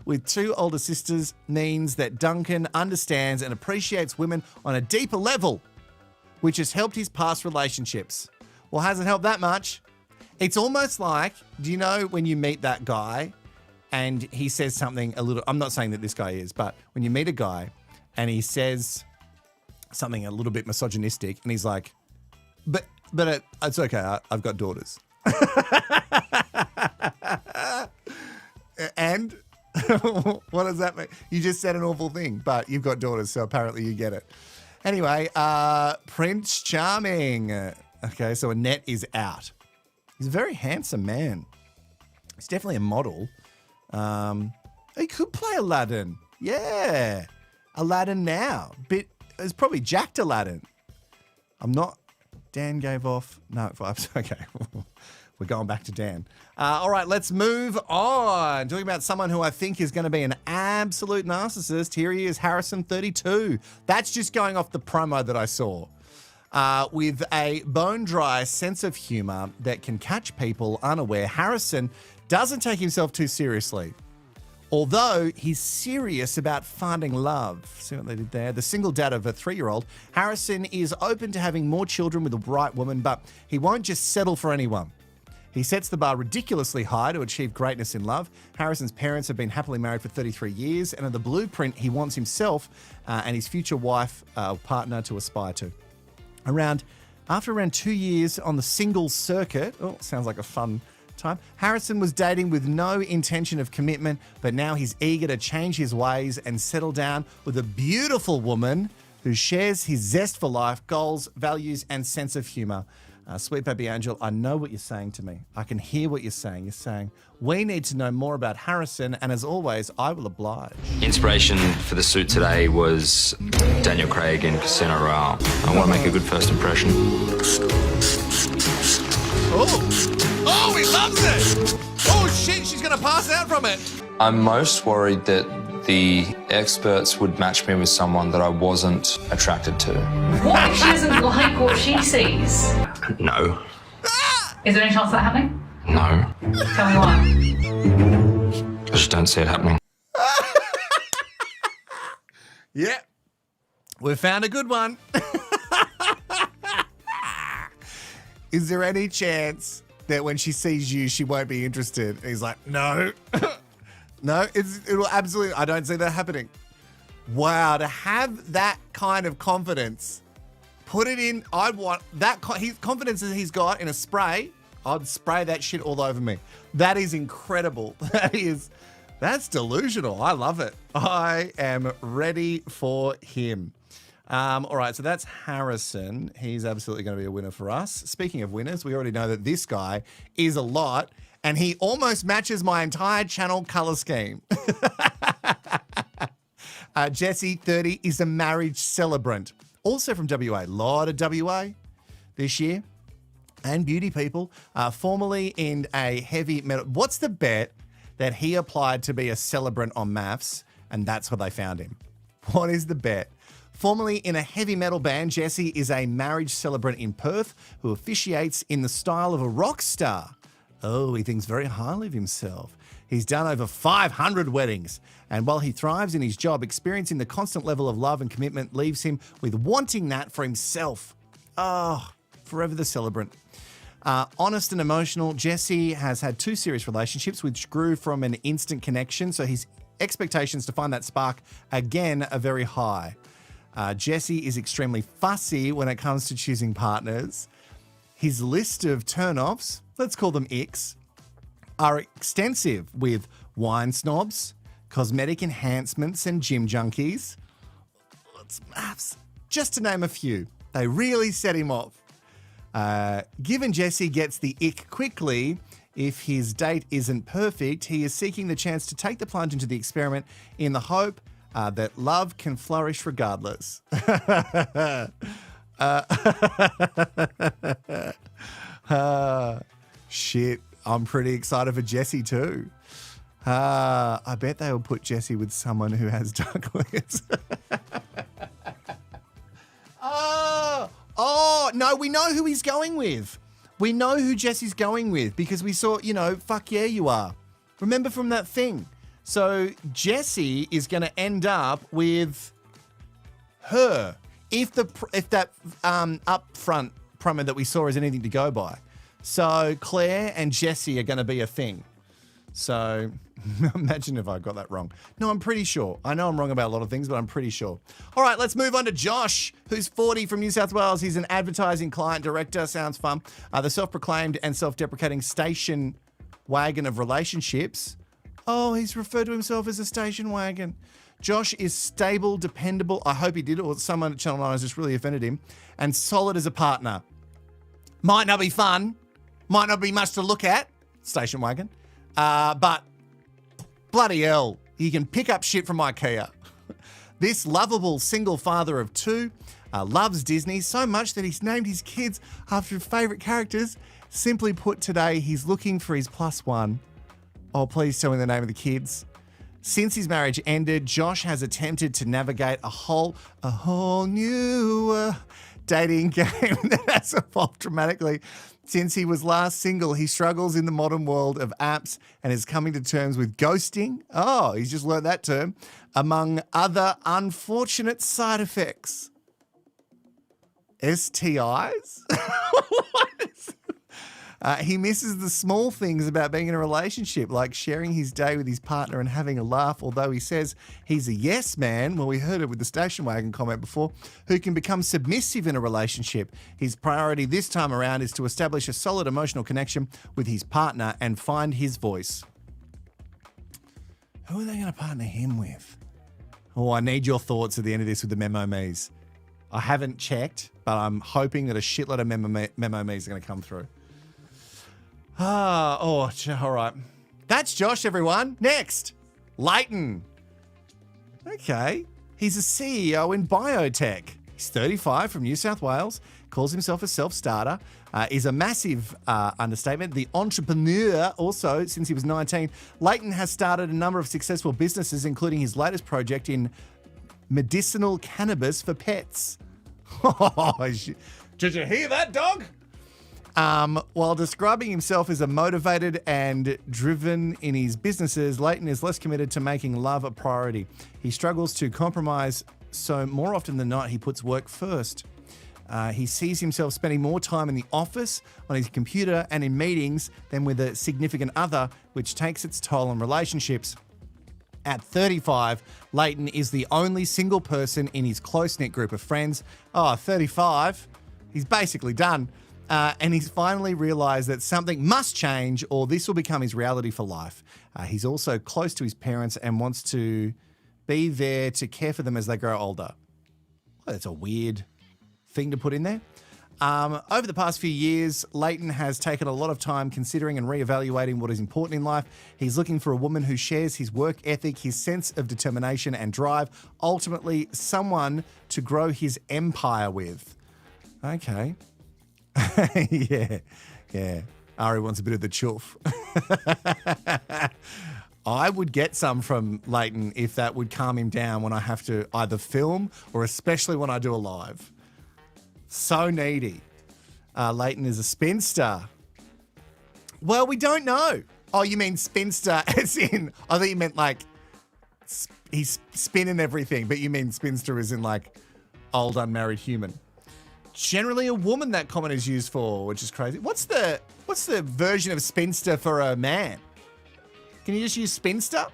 With 2 older sisters means that Duncan understands and appreciates women on a deeper level, which has helped his past relationships. Well, hasn't helped that much. It's almost like, do you know when you meet that guy and he says something a little, I'm not saying that this guy is, but when you meet a guy and he says something a little bit misogynistic and he's like, but it's okay, I've got daughters. And what does that mean? You just said an awful thing, but you've got daughters, so apparently you get it. Anyway, Prince Charming. Okay, so Annette is out. He's a very handsome man. He's definitely a model. He could play Aladdin. Yeah. Aladdin now. It's probably jacked Aladdin. I'm not Dan gave off no vibes. Okay. We're going back to Dan. All right, let's move on. Talking about someone who I think is going to be an absolute narcissist. Here he is, Harrison, 32. That's just going off the promo that I saw. With a bone-dry sense of humour that can catch people unaware, Harrison doesn't take himself too seriously. Although he's serious about finding love. See what they did there? The single dad of a 3-year-old, Harrison is open to having more children with the right woman, but he won't just settle for anyone. He sets the bar ridiculously high to achieve greatness in love. Harrison's parents have been happily married for 33 years, and in the blueprint, he wants himself and his future wife partner to aspire to. After around 2 years on the single circuit, sounds like a fun time, Harrison was dating with no intention of commitment, but now he's eager to change his ways and settle down with a beautiful woman who shares his zest for life, goals, values, and sense of humour. Sweet baby angel, I know what you're saying to me. I can hear what you're saying. You're saying, we need to know more about Harrison, and as always, I will oblige. Inspiration for the suit today was Daniel Craig in Casino Royale. I want to make a good first impression. Oh, he loves it! Oh shit, she's going to pass out from it. I'm most worried that the experts would match me with someone that I wasn't attracted to. What if she doesn't like what she sees? No. Is there any chance of that happening? No. Tell me why. I just don't see it happening. Yeah, we found a good one. Is there any chance that when she sees you, she won't be interested? And he's like, no. No, it will absolutely, I don't see that happening. Wow, to have that kind of confidence, put it in, I'd want that confidence that he's got in a spray, I'd spray that shit all over me. That is incredible. That's delusional. I love it. I am ready for him. All right, so that's Harrison. He's absolutely going to be a winner for us. Speaking of winners, we already know that this guy is a lot, and he almost matches my entire channel colour scheme. Jesse, 30, is a marriage celebrant. Also from WA. A lot of WA this year. And beauty people. Formerly in a heavy metal. What's the bet that he applied to be a celebrant on Mafs, and that's where they found him? What is the bet? Formerly in a heavy metal band, Jesse is a marriage celebrant in Perth who officiates in the style of a rock star. Oh, he thinks very highly of himself. He's done over 500 weddings. And while he thrives in his job, experiencing the constant level of love and commitment leaves him with wanting that for himself. Oh, forever the celebrant. Honest and emotional, Jesse has had 2 serious relationships which grew from an instant connection. So his expectations to find that spark, again, are very high. Jesse is extremely fussy when it comes to choosing partners. His list of turn-offs, let's call them icks, are extensive, with wine snobs, cosmetic enhancements, and gym junkies. Just to name a few. They really set him off. Given Jesse gets the ick quickly, if his date isn't perfect, he is seeking the chance to take the plunge into the experiment in the hope that love can flourish regardless. Shit, I'm pretty excited for Jesse too. I bet they will put Jesse with someone who has dark lips. Oh, no, we know who he's going with. We know who Jesse's going with because we saw, fuck yeah, you are. Remember from that thing? So Jesse is going to end up with her if that upfront promo that we saw is anything to go by. So Claire and Jesse are going to be a thing. So imagine if I got that wrong. No, I'm pretty sure. I know I'm wrong about a lot of things, but I'm pretty sure. All right, let's move on to Josh, who's 40 from New South Wales. He's an advertising client director. Sounds fun. The self-proclaimed and self-deprecating station wagon of relationships. Oh, he's referred to himself as a station wagon. Josh is stable, dependable. I hope he did, or someone at Channel 9 has just really offended him. And solid as a partner. Might not be fun. Might not be much to look at. Station wagon. But bloody hell, he can pick up shit from IKEA. This lovable single father of 2 loves Disney so much that he's named his kids after favourite characters. Simply put, today he's looking for his plus one. Oh, please tell me the name of the kids. Since his marriage ended, Josh has attempted to navigate a whole new dating game that has evolved dramatically. Since he was last single, he struggles in the modern world of apps and is coming to terms with ghosting. Oh, he's just learned that term, among other unfortunate side effects. STIs? What is... he misses the small things about being in a relationship, like sharing his day with his partner and having a laugh, although he says he's a yes man, well, we heard it with the station wagon comment before, who can become submissive in a relationship. His priority this time around is to establish a solid emotional connection with his partner and find his voice. Who are they going to partner him with? Oh, I need your thoughts at the end of this with the memo me's. I haven't checked, but I'm hoping that a shitload of memo me's are going to come through. All right. That's Josh, everyone. Next, Leighton. Okay. He's a CEO in biotech. He's 35 from New South Wales, calls himself a self-starter, is a massive understatement. The entrepreneur also, since he was 19. Leighton has started a number of successful businesses, including his latest project in medicinal cannabis for pets. Did you hear that, dog? While describing himself as a motivated and driven in his businesses, Leighton is less committed to making love a priority. He struggles to compromise, so more often than not, he puts work first. He sees himself spending more time in the office, on his computer, and in meetings than with a significant other, which takes its toll on relationships. At 35, Leighton is the only single person in his close-knit group of friends. 35, he's basically done. And he's finally realised that something must change or this will become his reality for life. He's also close to his parents and wants to be there to care for them as they grow older. Well, that's a weird thing to put in there. Over the past few years, Leighton has taken a lot of time considering and reevaluating what is important in life. He's looking for a woman who shares his work ethic, his sense of determination and drive, ultimately someone to grow his empire with. Okay. Yeah. Ari wants a bit of the chuff. I would get some from Leighton if that would calm him down when I have to either film or especially when I do a live. So needy. Leighton is a spinster. Well, we don't know. Oh, you mean spinster as in, I thought you meant like he's spinning everything, but you mean spinster as in like old unmarried human. Generally a woman that comment is used for, which is crazy. What's the version of spinster for a man? Can you just use spinster?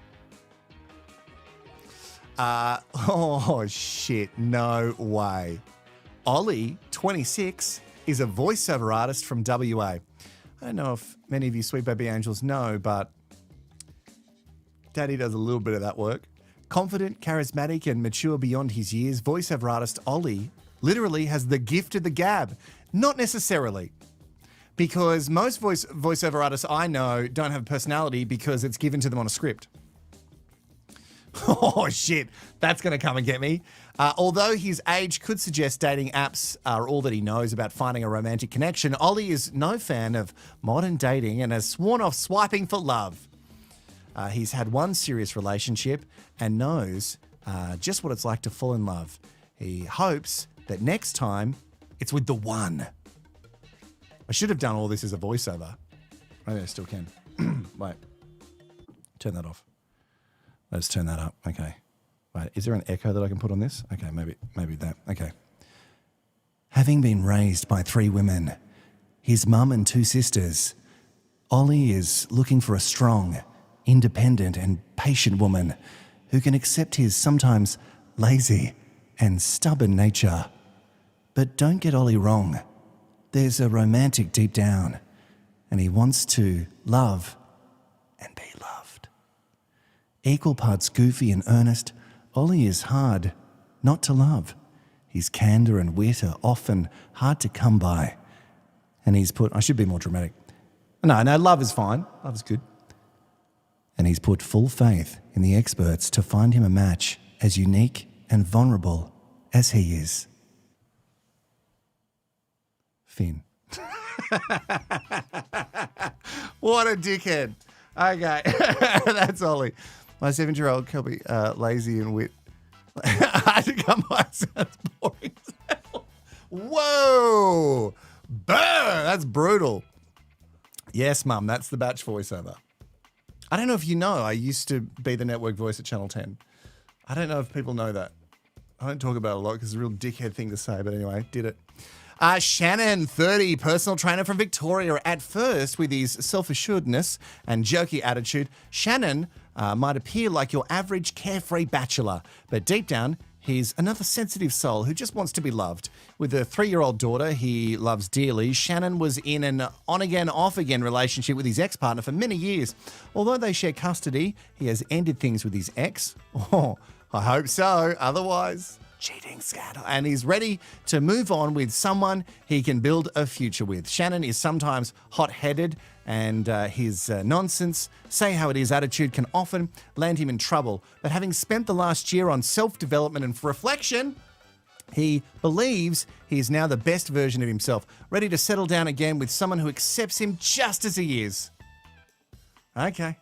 Oh shit, no way. Ollie, 26, is a voiceover artist from WA. I don't know if many of you sweet baby angels know, but Daddy does a little bit of that work. Confident, charismatic, and mature beyond his years, voiceover artist Ollie literally has the gift of the gab. Not necessarily. Because most voiceover artists I know don't have personality because it's given to them on a script. Oh, shit. That's going to come and get me. Although his age could suggest dating apps are all that he knows about finding a romantic connection, Ollie is no fan of modern dating and has sworn off swiping for love. He's had one serious relationship and knows just what it's like to fall in love. He hopes that next time it's with the one. I should have done all this as a voiceover. Maybe I still can. Wait. Turn that off. Let's turn that up. Okay. Wait, is there an echo that I can put on this? Okay, maybe that. Okay. Having been raised by 3 women, his mum and 2 sisters, Ollie is looking for a strong, independent and patient woman who can accept his sometimes lazy and stubborn nature. But don't get Ollie wrong. There's a romantic deep down, and he wants to love and be loved. Equal parts goofy and earnest, Ollie is hard not to love. His candour and wit are often hard to come by. And he's put, I should be more dramatic. No, love is fine. Love is good. And he's put full faith in the experts to find him a match as unique and vulnerable as he is. Finn. What a dickhead. Okay, that's Ollie. My 7-year-old can be lazy and wit. I think I might sound boring. Whoa! Burr! That's brutal. Yes, Mum, that's the Batch voiceover. I don't know if you know, I used to be the network voice at Channel 10. I don't know if people know that. I don't talk about it a lot because it's a real dickhead thing to say, but anyway, did it. Shannon, 30, personal trainer from Victoria. At first, with his self-assuredness and jokey attitude, Shannon might appear like your average carefree bachelor, but deep down, he's another sensitive soul who just wants to be loved. With a 3-year-old daughter he loves dearly, Shannon was in an on-again, off-again relationship with his ex-partner for many years. Although they share custody, he has ended things with his ex. Oh, I hope so. Otherwise, cheating scandal. And he's ready to move on with someone he can build a future with. Shannon is sometimes hot-headed, and his nonsense, say how it is attitude can often land him in trouble. But having spent the last year on self-development and reflection, he believes he is now the best version of himself, ready to settle down again with someone who accepts him just as he is. Okay.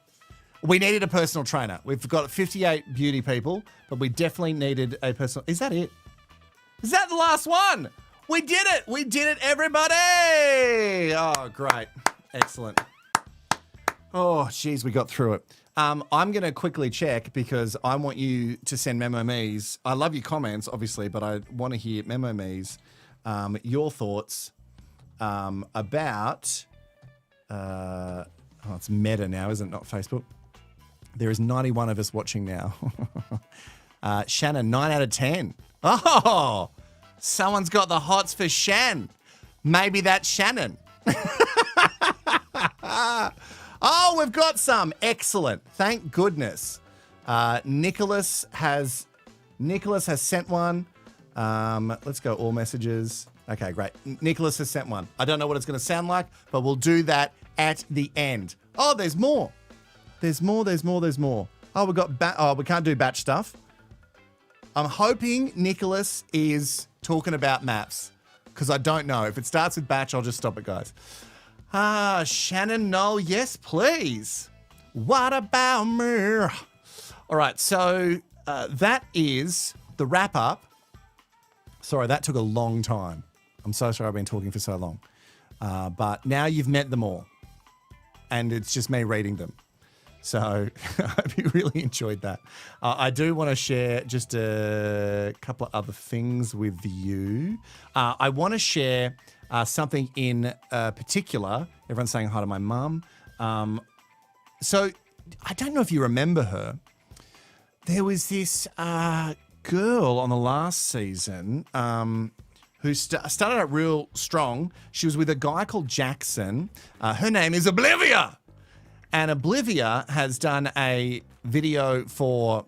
We needed a personal trainer. We've got 58 beauty people, but we definitely needed a personal... Is that it? Is that the last one? We did it! We did it, everybody! Oh, great. Excellent. Oh, geez, we got through it. I'm going to quickly check because I want you to send Memo Me's. I love your comments, obviously, but I want to hear Memo Me's, your thoughts about... it's Meta now, isn't it? Not Facebook. There is 91 of us watching now. Shannon, 9 out of 10. Oh, someone's got the hots for Shan. Maybe that's Shannon. Oh, we've got some. Excellent. Thank goodness. Nicholas has sent one. Let's go all messages. Okay, great. Nicholas has sent one. I don't know what it's going to sound like, but we'll do that at the end. Oh, there's more. There's more. Oh, we can't do batch stuff. I'm hoping Nicholas is talking about maps because I don't know. If it starts with batch, I'll just stop it, guys. Shannon Knoll, yes, please. What about me? All right, so that is the wrap up. Sorry, that took a long time. I'm so sorry I've been talking for so long. But now you've met them all. And it's just me reading them. So I hope you really enjoyed that. I do want to share just a couple of other things with you. I want to share something in particular. Everyone's saying hi to my mum. So I don't know if you remember her. There was this girl on the last season who started out real strong. She was with a guy called Jackson. Her name is Oblivia. And Oblivia has done a video for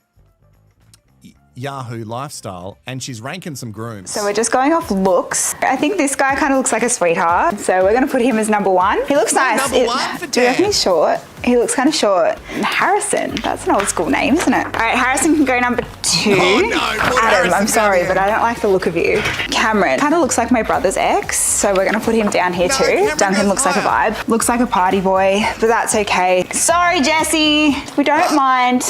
Yahoo Lifestyle, and she's ranking some grooms. So we're just going off looks. I think this guy kind of looks like a sweetheart, so we're going to put him as number 1. He looks nice. Number 1 for 10. Do you reckon he's short? He looks kind of short. Harrison, that's an old school name, isn't it? All right, Harrison can go number 2. Oh no, Adam, I'm sorry, but I don't like the look of you. Cameron kind of looks like my brother's ex, so we're going to put him down here too. Cameron Duncan looks like a vibe. Looks like a party boy, but that's okay. Sorry, Jesse. We don't mind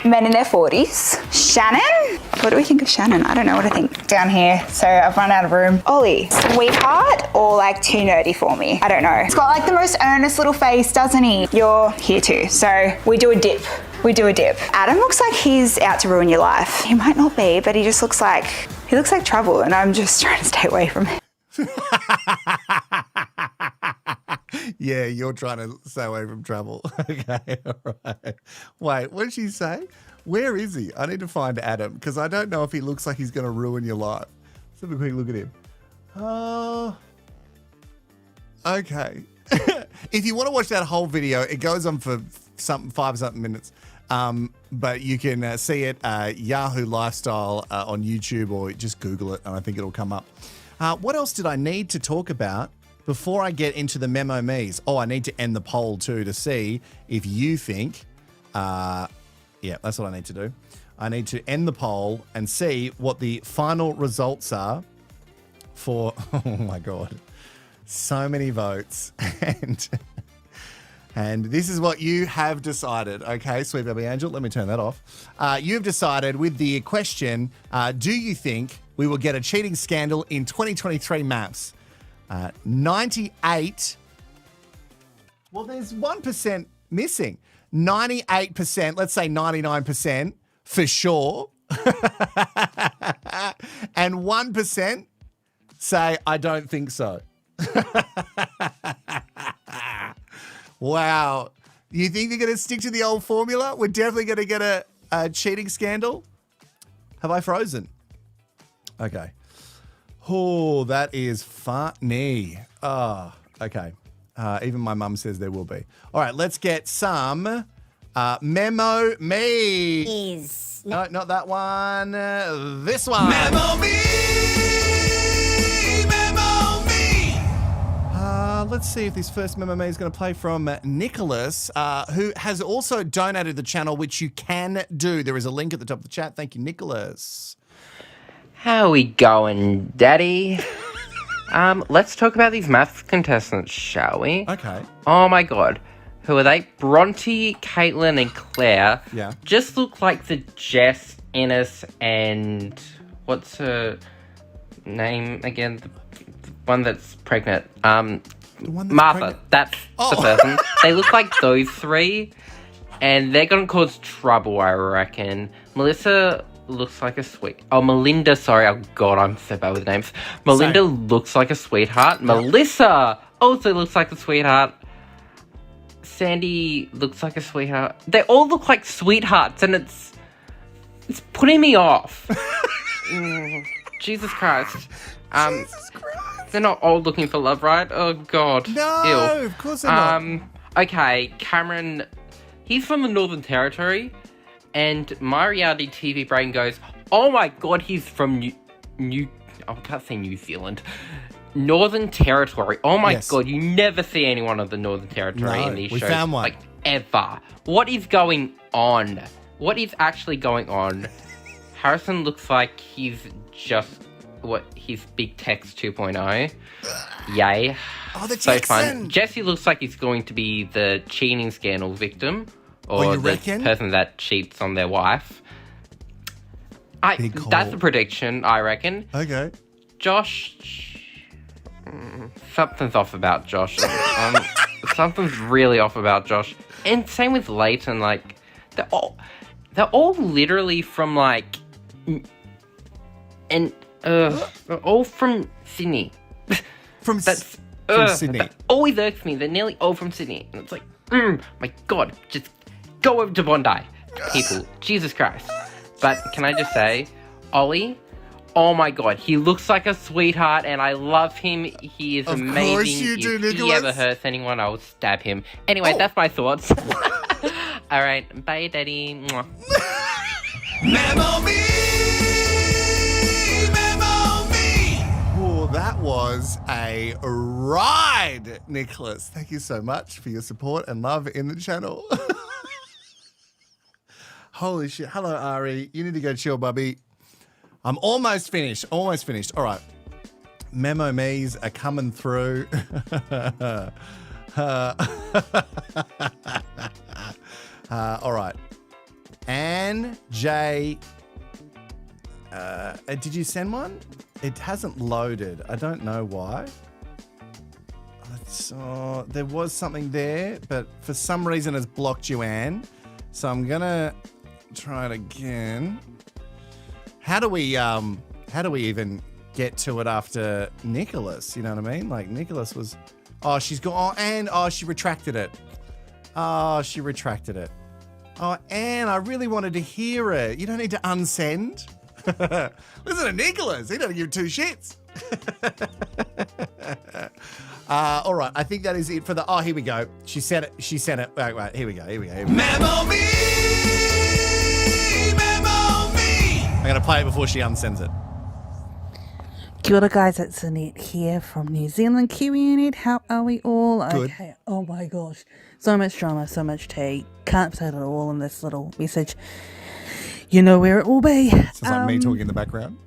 men in their 40s. Shannon? What do we think of Shannon? I don't know what I think. Down here, so I've run out of room. Ollie, sweetheart or like too nerdy for me? I don't know. He's got like the most earnest little face, doesn't he? You're here too, so we do a dip. Adam looks like he's out to ruin your life. He might not be, but he looks like trouble, and I'm just trying to stay away from him. Yeah, you're trying to stay away from trouble. Okay, all right. Wait, what did she say? Where is he? I need to find Adam because I don't know if he looks like he's going to ruin your life. Let's have a quick look at him. Okay. If you want to watch that whole video, it goes on for 5-something minutes. But you can see it, Yahoo Lifestyle on YouTube, or just Google it and I think it'll come up. What else did I need to talk about before I get into the Memo Me's? Oh, I need to end the poll too to see if you think, yeah, that's what I need to do. I need to end the poll and see what the final results are for, oh my God. So many votes. And this is what you have decided. Okay, sweet baby angel, let me turn that off. You've decided with the question, do you think we will get a cheating scandal in 2023 Maps? 98. Well, there's 1% missing. 98%, let's say 99% for sure. And 1% say, I don't think so. Wow. You think they're going to stick to the old formula? We're definitely going to get a cheating scandal? Have I frozen? Okay. Oh, that is funny. Oh, okay. Even my mum says there will be. All right, let's get some Memo Me. No, not that one. This one. Memo me, memo me. Let's see if this first Memo Me is going to play from Nicholas, who has also donated the channel, which you can do. There is a link at the top of the chat. Thank you, Nicholas. How we going, Daddy? Let's talk about these maths contestants, shall we? Okay. Oh my god. Who are they? Bronte, Caitlin, and Claire. Yeah. Just look like the Jess, Ennis, and what's her name again? The one that's pregnant. Martha. Pregnant? That's the person. They look like those three, and they're gonna cause trouble, I reckon. Melissa looks like a Melinda, sorry. Oh god, I'm so bad with names. Melinda looks like a sweetheart. Melissa also looks like a sweetheart. Sandy looks like a sweetheart. They all look like sweethearts, and it's putting me off. Jesus Christ. Jesus Christ. They're not all looking for love, right? Oh god. No, Ew. of course they're not. Okay, Cameron, he's from the Northern Territory, and my reality TV brain goes, oh my god, he's from I can't say New Zealand. Northern Territory. Oh my god, you never see anyone of the Northern Territory in these shows. We found one. Like, ever. What is going on? What is actually going on? Harrison looks like he's just his Big Tex 2.0. Yay. Oh, the so Texan. fun. Jesse looks like he's going to be the cheating scandal victim. Or you the reckon? person that cheats on their wife. That's a prediction, I reckon. Okay. Josh, something's off about Josh. Something's really off about Josh. And same with Leighton. Like, they're all literally from like, they're all from Sydney. From Sydney. That always irks me. They're nearly all from Sydney, and it's like, my god, just go over to Bondi, people. Jesus Christ. But can I just say, Ollie? Oh my god, he looks like a sweetheart and I love him. He is amazing. Of course you do, If he Nicholas. ever hurts anyone, I will stab him. Anyway, that's my thoughts. Alright, bye daddy. Mwah. Memo me, memo me. Oh, that was a ride, Nicholas. Thank you so much for your support and love in the channel. Holy shit. Hello, Ari. You need to go chill, bubby. I'm almost finished. Almost finished. All right. Memo me's are coming through. All right. Anne J. Did you send one? It hasn't loaded. I don't know why. There was something there, but for some reason it's blocked you, Anne. So I'm gonna try it again. How do we even get to it after Nicholas? You know what I mean? Like Nicholas was, she's gone. She retracted it. She retracted it. Anne, I really wanted to hear it. You don't need to unsend. Listen to Nicholas. He doesn't give two shits. All right. I think that is it for the. Here we go. She said it. She sent it. Wait. Here we go. Memo me, memo me. I'm going to play it before she unsends it. Kia ora guys, it's Annette here from New Zealand. Kiwi Annette, how are we all? Good. Okay, oh my gosh. So much drama, so much tea. Can't say it all in this little message. You know where it will be. Sounds like me talking in the background.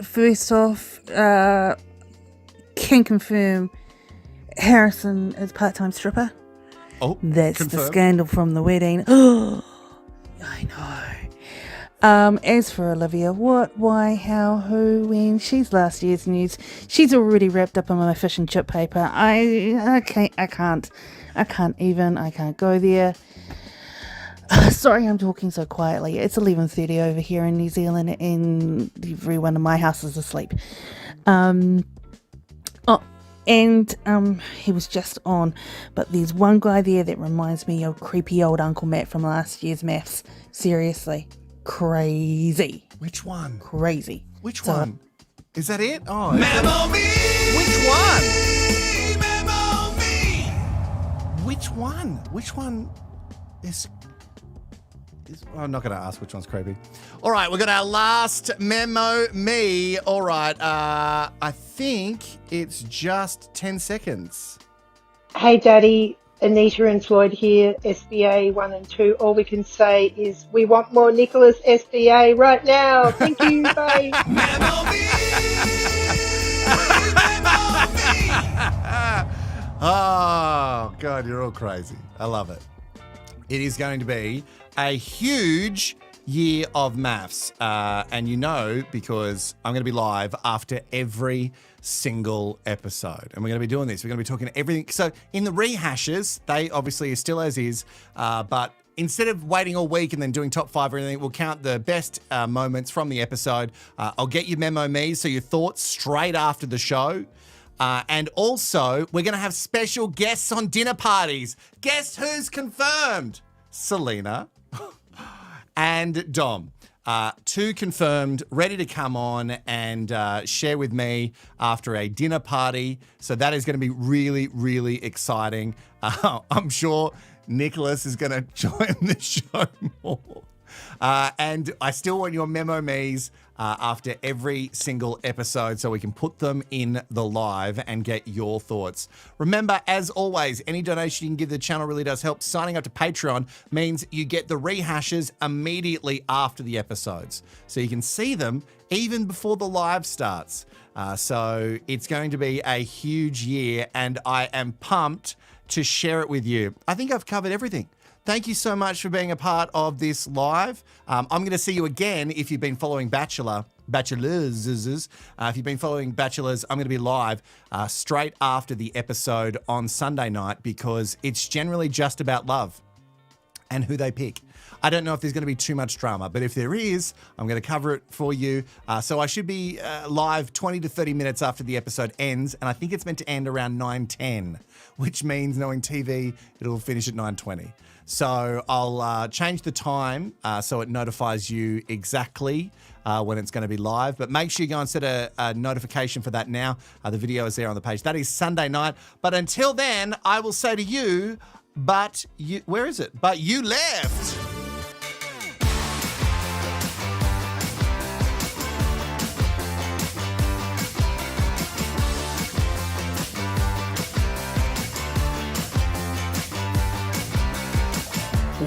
First off, can confirm Harrison is part-time stripper. Oh, That's confirmed. the scandal from the wedding. Oh, I know. As for Olivia, what, why, how, who, when? She's last year's news. She's already wrapped up in my fish and chip paper. I can't go there. Sorry, I'm talking so quietly. It's 11:30 over here in New Zealand, and everyone in my house is asleep. He was just on, but there's one guy there that reminds me of creepy old Uncle Matt from last year's Mafs. Seriously, crazy. Which one? Crazy. Which one? Is that it? Oh, Memo me! which one? Memo me! Which one? Which one is I'm not going to ask which one's creepy. All right, we've got our last memo me. All right, I think it's just 10 seconds. Hey, Daddy. Anita and Floyd here, SBA 1 and 2. All we can say is we want more Nicholas SBA right now. Thank you. Bye. Oh, God, you're all crazy. I love it. It is going to be a huge year of Mafs. And you know, because I'm going to be live after every single episode. And we're going to be doing this. We're going to be talking everything. So in the rehashes, they obviously are still as is. But instead of waiting all week and then doing top 5 or anything, we'll count the best moments from the episode. I'll get you memo me, so your thoughts straight after the show. And also, we're going to have special guests on dinner parties. Guess who's confirmed? Selena and Dom. 2 confirmed, ready to come on and share with me after a dinner party. So that is going to be really, really exciting. I'm sure Nicholas is going to join the show more. And I still want your memo me's after every single episode so we can put them in the live and get your thoughts. Remember, as always, any donation you can give the channel really does help. Signing up to Patreon means you get the rehashes immediately after the episodes. So you can see them even before the live starts. So it's going to be a huge year and I am pumped to share it with you. I think I've covered everything. Thank you so much for being a part of this live. I'm going to see you again if you've been following Bachelors. If you've been following Bachelors, I'm going to be live straight after the episode on Sunday night because it's generally just about love and who they pick. I don't know if there's going to be too much drama, but if there is, I'm going to cover it for you. So I should be live 20 to 30 minutes after the episode ends, and I think it's meant to end around 9:10, which means knowing TV, it'll finish at 9:20. So I'll change the time so it notifies you exactly when it's going to be live. But make sure you go and set a notification for that now. The video is there on the page. That is Sunday night. But until then, I will say to you, where is it? But you left.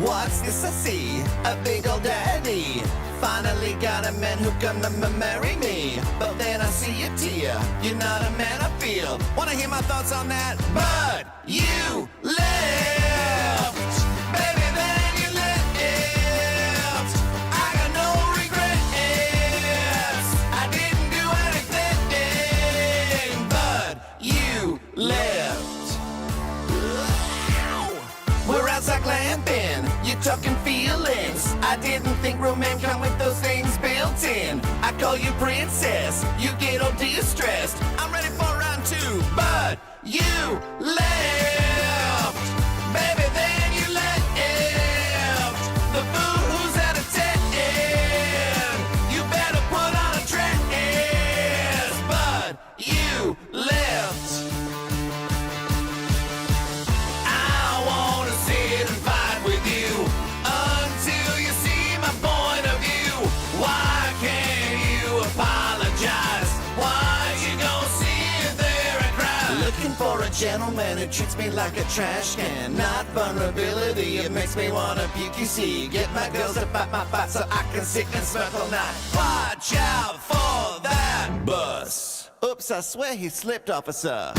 What's this I see? A big old daddy. Finally got a man who can marry me. But then I see a tear. You're not a man I feel. Wanna hear my thoughts on that? But you left. Baby, then you left. I got no regrets. I didn't do anything. But you left. We're outside glamping, you're talking feelings. I didn't think romance come with those things built in. I call you princess, you get all distressed. I'm ready for round 2, but you left. Baby, then you left. The fool who's at a 10, you better put on a dress. But you left. For a gentleman who treats me like a trash can. Not vulnerability, it makes me wanna puke, you see. Get my girls to bite my butt so I can sit and smoke all night. Watch out for that bus. Oops, I swear he slipped, officer.